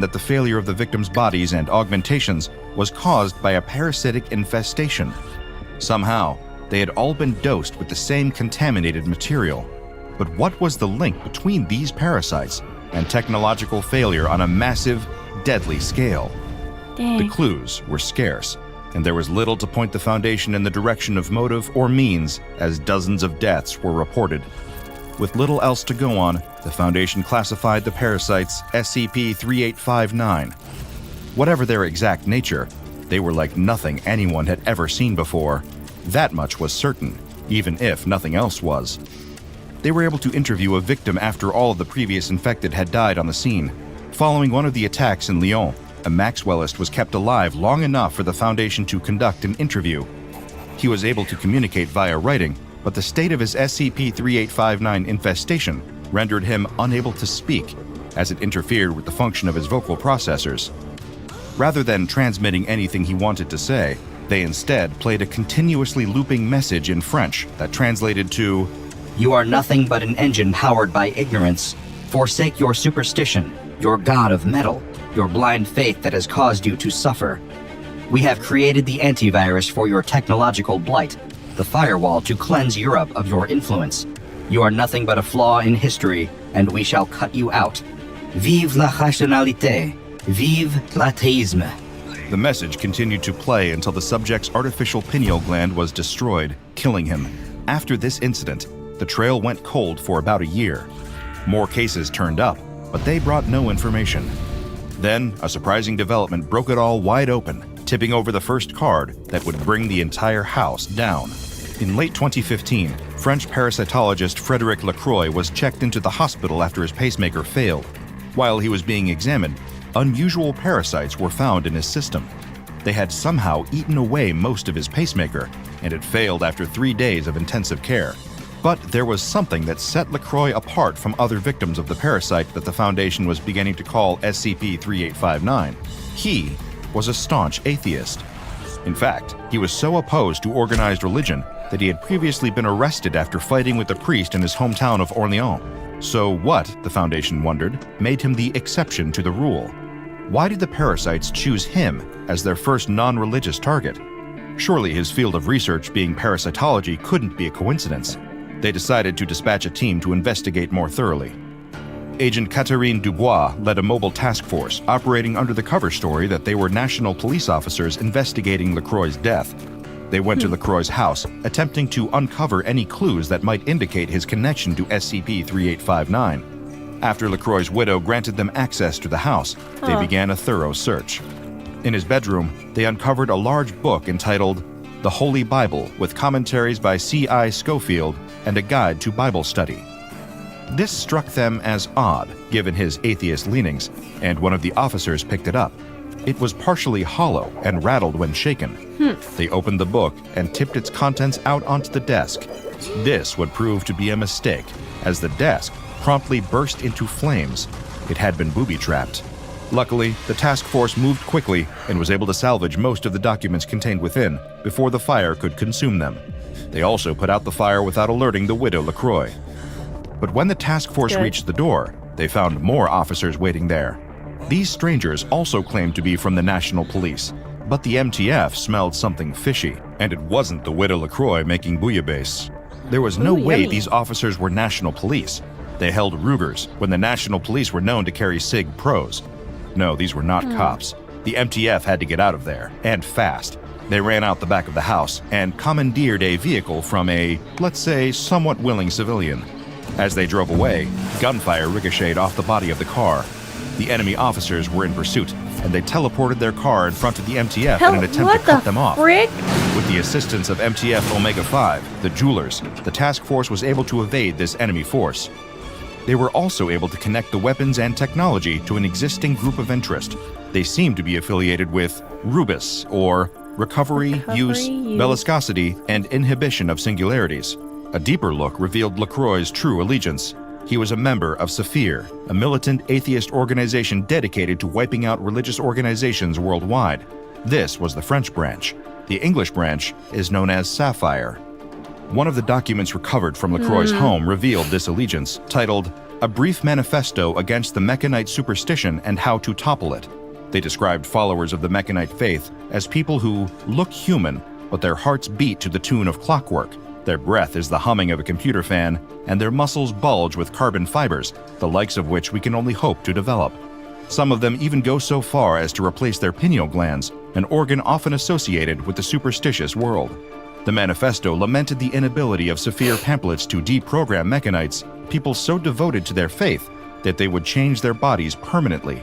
that the failure of the victims' bodies and augmentations was caused by a parasitic infestation. Somehow, they had all been dosed with the same contaminated material. But what was the link between these parasites and technological failure on a massive, deadly scale? The Dang. clues were scarce, and there was little to point the Foundation in the direction of motive or means, as dozens of deaths were reported. With little else to go on, the Foundation classified the parasites SCP-3859. Whatever their exact nature, they were like nothing anyone had ever seen before. That much was certain, even if nothing else was. They were able to interview a victim after all of the previous infected had died on the scene. Following one of the attacks in Lyon, a Maxwellist was kept alive long enough for the Foundation to conduct an interview. He was able to communicate via writing, but the state of his SCP-3859 infestation rendered him unable to speak, as it interfered with the function of his vocal processors. Rather than transmitting anything he wanted to say, they instead played a continuously looping message in French that translated to, You are nothing but an engine powered by ignorance. Forsake your superstition, your god of metal, your blind faith that has caused you to suffer. We have created the antivirus for your technological blight, the firewall to cleanse Europe of your influence. You are nothing but a flaw in history, and we shall cut you out. Vive la rationalité! Vive l'atheisme! The message continued to play until the subject's artificial pineal gland was destroyed, killing him. After this incident, the trail went cold for about a year. More cases turned up, but they brought no information. Then, a surprising development broke it all wide open, tipping over the first card that would bring the entire house down. In late 2015, French parasitologist Frédéric Lacroix was checked into the hospital after his pacemaker failed. While he was being examined, unusual parasites were found in his system. They had somehow eaten away most of his pacemaker, and it failed after 3 days of intensive care. But there was something that set Lacroix apart from other victims of the parasite that the Foundation was beginning to call SCP-3859. He was a staunch atheist. In fact, he was so opposed to organized religion that he had previously been arrested after fighting with a priest in his hometown of Orléans. So what, the Foundation wondered, made him the exception to the rule? Why did the parasites choose him as their first non-religious target? Surely his field of research being parasitology couldn't be a coincidence. They decided to dispatch a team to investigate more thoroughly. Agent Catherine Dubois led a mobile task force operating under the cover story that they were national police officers investigating Lacroix's death. They went to Lacroix's house, attempting to uncover any clues that might indicate his connection to SCP-3859. After Lacroix's widow granted them access to the house, they began a thorough search. In his bedroom, they uncovered a large book entitled The Holy Bible with commentaries by C.I. Schofield and a guide to Bible study. This struck them as odd, given his atheist leanings, and one of the officers picked it up. It was partially hollow and rattled when shaken. They opened the book and tipped its contents out onto the desk. This would prove to be a mistake, as the desk promptly burst into flames. It had been booby-trapped. Luckily, the task force moved quickly and was able to salvage most of the documents contained within before the fire could consume them. They also put out the fire without alerting the widow Lacroix. But when the task force reached the door, they found more officers waiting there. These strangers also claimed to be from the National Police, but the MTF smelled something fishy, and it wasn't the widow Lacroix making bouillabaisse. There was no way yummy. these officers were National Police. They held Rugers when the National Police were known to carry SIG Pros. No, these were not cops. The MTF had to get out of there, and fast. They ran out the back of the house and commandeered a vehicle from a, let's say, somewhat willing civilian. As they drove away, gunfire ricocheted off the body of the car. The enemy officers were in pursuit, and they teleported their car in front of the MTF in an attempt to cut them off. Frick? With the assistance of MTF Omega-5, the Jewelers, the task force was able to evade this enemy force. They were also able to connect the weapons and technology to an existing group of interest. They seemed to be affiliated with Rubus, or Recovery, Use, Velocity, and Inhibition of Singularities. A deeper look revealed Lacroix's true allegiance. He was a member of Saphir, a militant atheist organization dedicated to wiping out religious organizations worldwide. This was the French branch. The English branch is known as Sapphire. One of the documents recovered from Lacroix's home revealed this allegiance, titled a brief manifesto against the Mechanite superstition and how to topple it. They described followers of the Mechanite faith as people who look human, but their hearts beat to the tune of clockwork, their breath is the humming of a computer fan, and their muscles bulge with carbon fibers, the likes of which we can only hope to develop. Some of them even go so far as to replace their pineal glands, an organ often associated with the superstitious world. The manifesto lamented the inability of Saphir pamphlets to deprogram Mechanites, people so devoted to their faith that they would change their bodies permanently.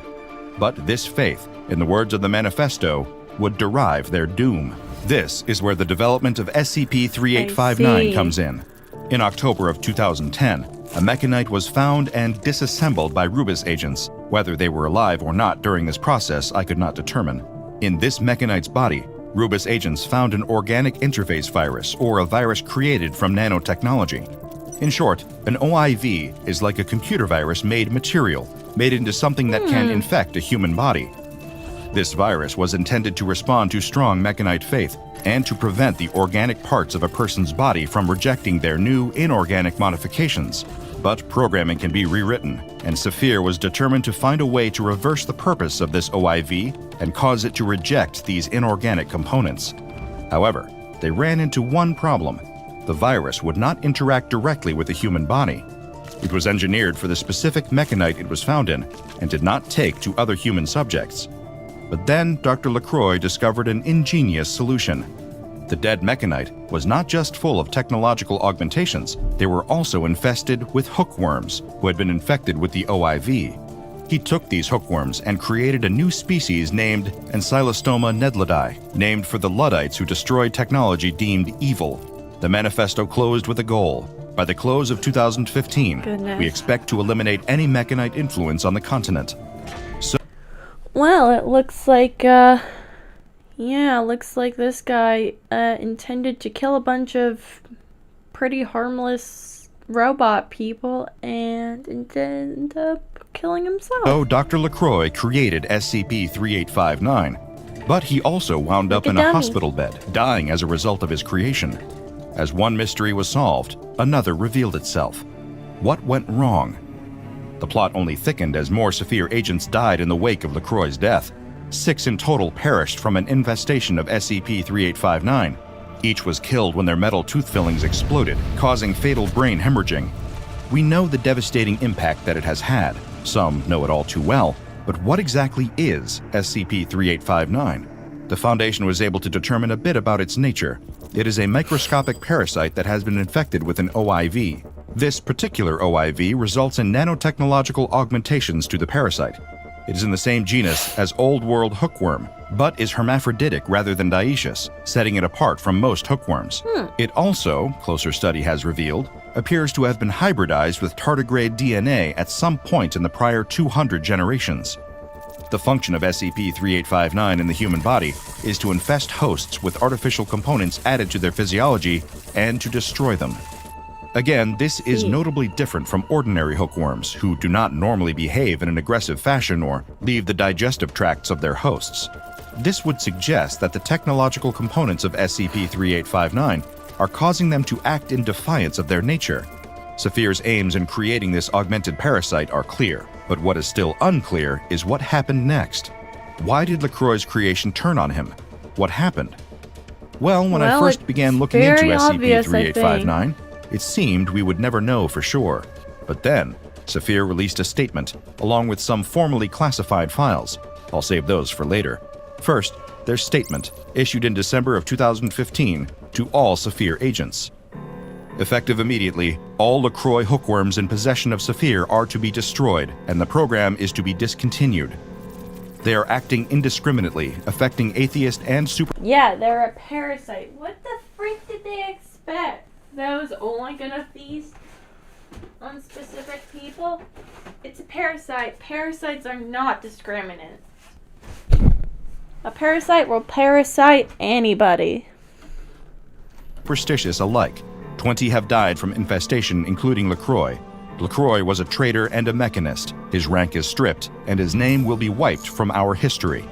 But this faith, in the words of the manifesto, would derive their doom. This is where the development of SCP-3859 comes in. In October of 2010, a Mechanite was found and disassembled by Rubis agents. Whether they were alive or not during this process, I could not determine. In this Mechanite's body, Rubis agents found an organic interface virus, or a virus created from nanotechnology. In short, an OIV is like a computer virus made material, made into something that can infect a human body. This virus was intended to respond to strong Mechanite faith and to prevent the organic parts of a person's body from rejecting their new inorganic modifications. But programming can be rewritten, and Saphir was determined to find a way to reverse the purpose of this OIV and cause it to reject these inorganic components. However, they ran into one problem. The virus would not interact directly with the human body. It was engineered for the specific Mechanite it was found in and did not take to other human subjects. But then Dr. LaCroix discovered an ingenious solution. The dead Mechanite was not just full of technological augmentations, they were also infested with hookworms who had been infected with the OIV. He took these hookworms and created a new species named Ancylostoma nedladi, named for the Luddites who destroyed technology deemed evil. The manifesto closed with a goal. By the close of 2015, we expect to eliminate any Mechanite influence on the continent. Well, it looks like, looks like this guy intended to kill a bunch of pretty harmless robot people and ended up killing himself. So Dr. LaCroix created SCP-3859, but he also wound up in a hospital bed, dying as a result of his creation. As one mystery was solved, another revealed itself. What went wrong? The plot only thickened as more Saphir agents died in the wake of LaCroix's death. 6 in total perished from an infestation of SCP-3859. Each was killed when their metal tooth fillings exploded, causing fatal brain hemorrhaging. We know the devastating impact that it has had. Some know it all too well, but what exactly is SCP-3859? The Foundation was able to determine a bit about its nature. It is a microscopic parasite that has been infected with an OIV. This particular OIV results in nanotechnological augmentations to the parasite. It is in the same genus as Old World hookworm, but is hermaphroditic rather than dioecious, setting it apart from most hookworms. It also, closer study has revealed, appears to have been hybridized with tardigrade DNA at some point in the prior 200 generations. The function of SCP-3859 in the human body is to infest hosts with artificial components added to their physiology and to destroy them. Again, this is notably different from ordinary hookworms, who do not normally behave in an aggressive fashion or leave the digestive tracts of their hosts. This would suggest that the technological components of SCP-3859 are causing them to act in defiance of their nature. Saphir's aims in creating this augmented parasite are clear, but what is still unclear is what happened next. Why did LaCroix's creation turn on him? What happened? Well, when I first began looking into SCP-3859, it seemed we would never know for sure. But then, Saphir released a statement, along with some formally classified files. I'll save those for later. First, their statement, issued in December of 2015 to all Saphir agents. Effective immediately, all LaCroix hookworms in possession of Saphir are to be destroyed, and the program is to be discontinued. They are acting indiscriminately, affecting atheist and super... Yeah, they're a parasite. What the freak did they expect? Those only gonna feast on specific people? It's a parasite. Parasites are not discriminant. A parasite will parasite anybody. Superstitious alike. 20 have died from infestation, including LaCroix. LaCroix was a traitor and a mechanist. His rank is stripped, and his name will be wiped from our history.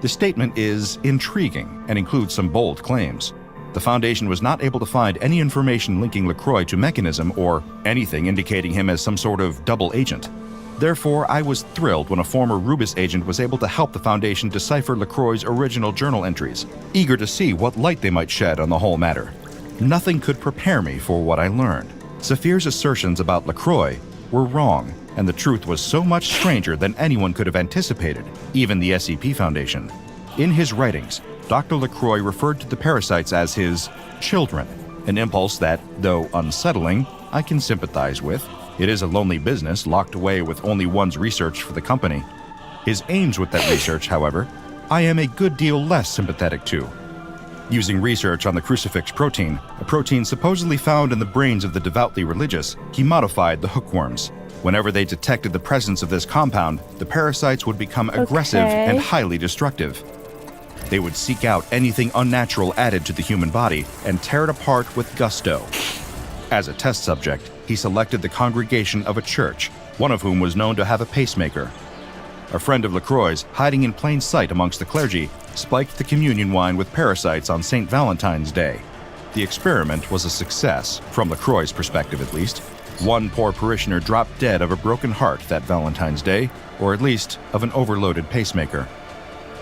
The statement is intriguing and includes some bold claims. the Foundation was not able to find any information linking LaCroix to Mechanism or anything indicating him as some sort of double agent. Therefore, I was thrilled when a former Rubis agent was able to help the Foundation decipher LaCroix's original journal entries, eager to see what light they might shed on the whole matter. Nothing could prepare me for what I learned. Saphir's assertions about LaCroix were wrong, and the truth was so much stranger than anyone could have anticipated, even the SCP Foundation. In his writings, Dr. LaCroix referred to the parasites as his children, an impulse that, though unsettling, I can sympathize with. It is a lonely business locked away with only one's research for the company. His aims with that research, however, I am a good deal less sympathetic to. Using research on the crucifix protein, a protein supposedly found in the brains of the devoutly religious, he modified the hookworms. Whenever they detected the presence of this compound, the parasites would become aggressive and highly destructive. They would seek out anything unnatural added to the human body and tear it apart with gusto. As a test subject, he selected the congregation of a church, one of whom was known to have a pacemaker. A friend of LaCroix's, hiding in plain sight amongst the clergy, spiked the communion wine with parasites on St. Valentine's Day. The experiment was a success, from LaCroix's perspective at least. One poor parishioner dropped dead of a broken heart that Valentine's Day, or at least of an overloaded pacemaker.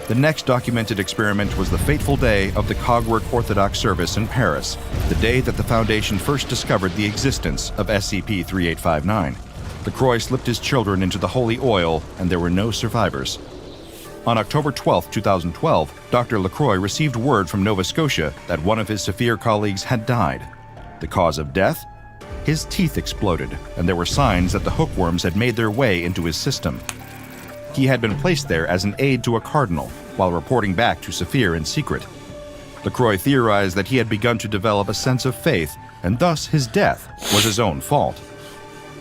The next documented experiment was the fateful day of the Cogwork Orthodox service in Paris, the day that the Foundation first discovered the existence of SCP-3859. LaCroix slipped his children into the holy oil, and there were no survivors. On October 12, 2012, Dr. LaCroix received word from Nova Scotia that one of his Saphir colleagues had died. The cause of death? His teeth exploded, and there were signs that the hookworms had made their way into his system. He had been placed there as an aide to a cardinal, while reporting back to Saphir in secret. LaCroix theorized that he had begun to develop a sense of faith, and thus his death was his own fault.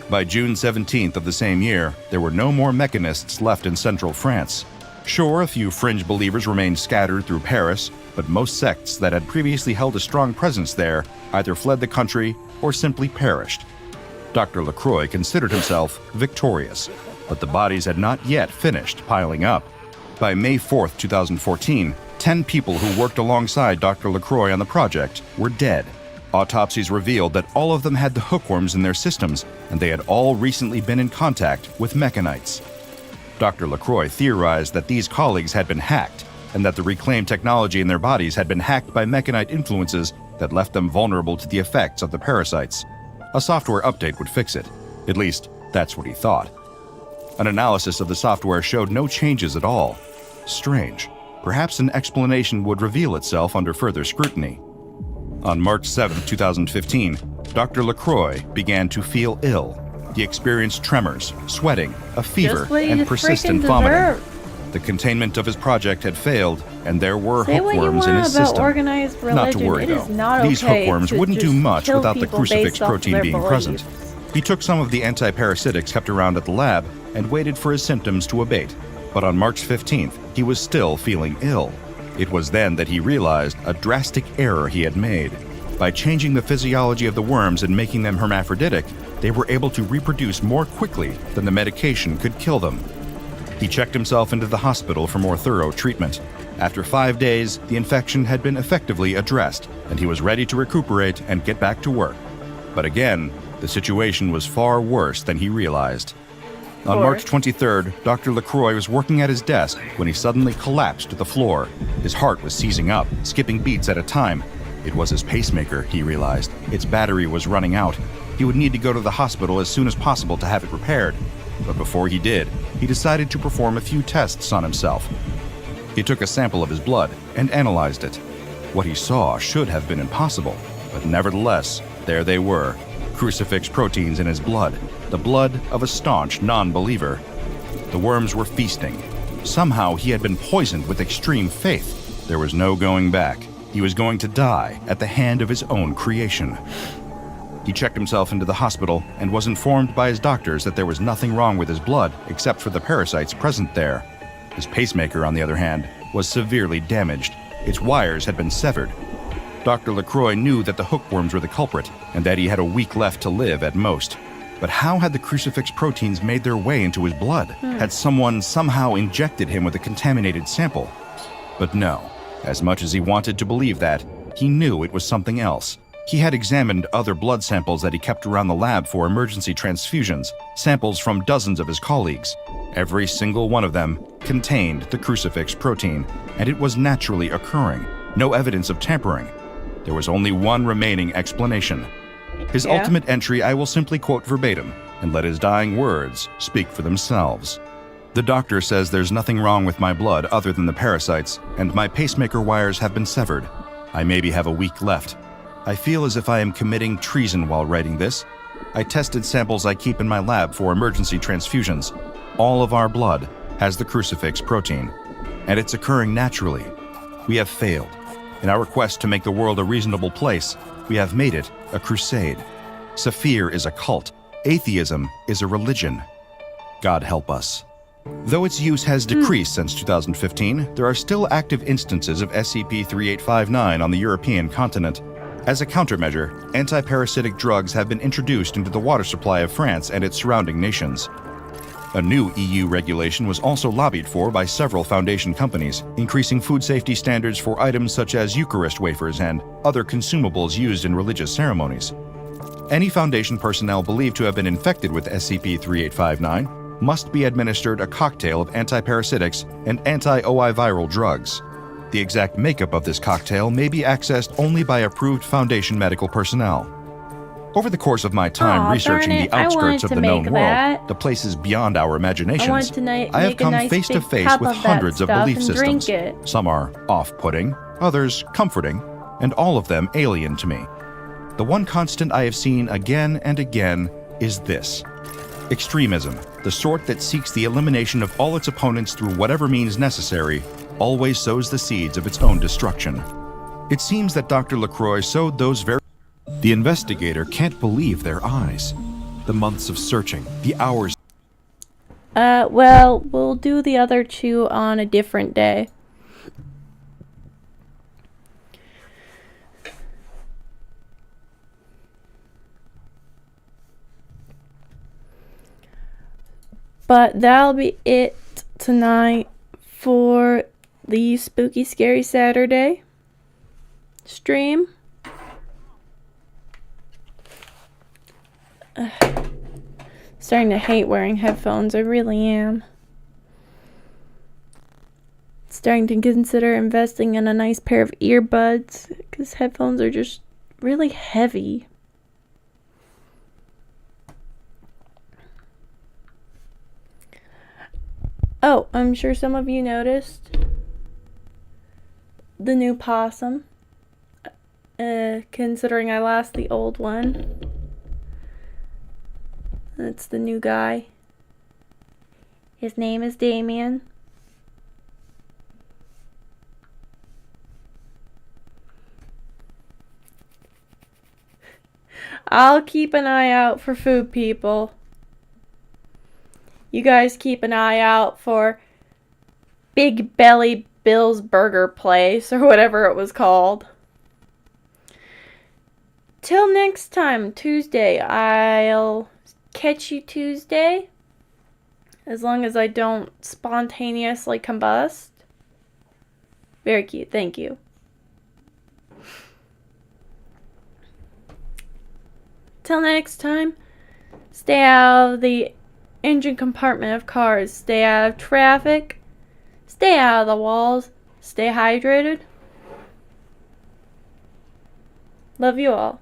By June 17th of the same year, there were no more mechanists left in central France. Sure, a few fringe believers remained scattered through Paris, but most sects that had previously held a strong presence there either fled the country or simply perished. Dr. LaCroix considered himself victorious, but the bodies had not yet finished piling up. By May 4, 2014, 10 people who worked alongside Dr. LaCroix on the project were dead. Autopsies revealed that all of them had the hookworms in their systems, and they had all recently been in contact with mechanites. Dr. LaCroix theorized that these colleagues had been hacked, and that the reclaimed technology in their bodies had been hacked by mechanite influences that left them vulnerable to the effects of the parasites. A software update would fix it. At least, that's what he thought. An analysis of the software showed no changes at all. Strange. Perhaps an explanation would reveal itself under further scrutiny. On March 7, 2015, Dr. LaCroix began to feel ill. He experienced tremors, sweating, a fever, and persistent vomiting. The containment of his project had failed, and there were hookworms in his system. Not to worry, though. These hookworms wouldn't do much without the crucifix protein being present. He took some of the anti-parasitics kept around at the lab and waited for his symptoms to abate. But on March 15th, he was still feeling ill. It was then that he realized a drastic error he had made. By changing the physiology of the worms and making them hermaphroditic, they were able to reproduce more quickly than the medication could kill them. He checked himself into the hospital for more thorough treatment. After 5 days, the infection had been effectively addressed, and he was ready to recuperate and get back to work. But again, the situation was far worse than he realized. On March 23rd, Dr. LaCroix was working at his desk when he suddenly collapsed to the floor. His heart was seizing up, skipping beats at a time. It was his pacemaker, he realized. Its battery was running out. He would need to go to the hospital as soon as possible to have it repaired. But before he did, he decided to perform a few tests on himself. He took a sample of his blood and analyzed it. What he saw should have been impossible, but nevertheless, there they were. Crucifix proteins in his blood, the blood of a staunch non-believer. The worms were feasting. Somehow he had been poisoned with extreme faith. There was no going back. He was going to die at the hand of his own creation. He checked himself into the hospital and was informed by his doctors that there was nothing wrong with his blood except for the parasites present there. His pacemaker, on the other hand, was severely damaged. Its wires had been severed. Dr. LaCroix knew that the hookworms were the culprit and that he had a week left to live at most. But how had the crucifix proteins made their way into his blood? Had someone somehow injected him with a contaminated sample? But no. As much as he wanted to believe that, He knew it was something else. He had examined other blood samples that he kept around the lab for emergency transfusions, samples from dozens of his colleagues. Every single one of them contained the crucifix protein, and it was naturally occurring. No evidence of tampering. There was only one remaining explanation. His ultimate entry I will simply quote verbatim, and let his dying words speak for themselves. The doctor says there's nothing wrong with my blood other than the parasites, and my pacemaker wires have been severed. I maybe have a week left. I feel as if I am committing treason while writing this. I tested samples I keep in my lab for emergency transfusions. All of our blood has the crucifix protein, and it's occurring naturally. We have failed. In our quest to make the world a reasonable place, we have made it a crusade. Saphir is a cult. Atheism is a religion. God help us. Though its use has decreased since 2015, there are still active instances of SCP-3859 on the European continent. As a countermeasure, anti-parasitic drugs have been introduced into the water supply of France and its surrounding nations. A new EU regulation was also lobbied for by several Foundation companies, increasing food safety standards for items such as Eucharist wafers and other consumables used in religious ceremonies. Any Foundation personnel believed to have been infected with SCP-3859 must be administered a cocktail of antiparasitics and anti-OI viral drugs. The exact makeup of this cocktail may be accessed only by approved Foundation medical personnel. Over the course of my time researching the outskirts of the known world, the places beyond our imaginations, I have come face to face with hundreds of belief systems. Some are off-putting, others comforting, and all of them alien to me. The one constant I have seen again and again is this: extremism, the sort that seeks the elimination of all its opponents through whatever means necessary, always sows the seeds of its own destruction. It seems that Dr. LaCroix sowed those very... The investigator can't believe their eyes. The months of searching, the hours... Well, we'll do the other two on a different day. But that'll be it tonight for the Spooky Scary Saturday stream. Starting to hate wearing headphones. I really am. Starting to consider investing in a nice pair of earbuds because headphones are just really heavy. Oh, I'm sure some of you noticed the new possum, considering I lost the old one. That's the new guy. His name is Damien. I'll keep an eye out for food, people. You guys keep an eye out for Big Belly Bill's Burger Place, or whatever it was called. Till next time, Tuesday. I'll catch you Tuesday. As long as I don't spontaneously combust. Very cute, thank you. Till next time, stay out of the engine compartment of cars, stay out of traffic, stay out of the walls, stay hydrated. Love you all.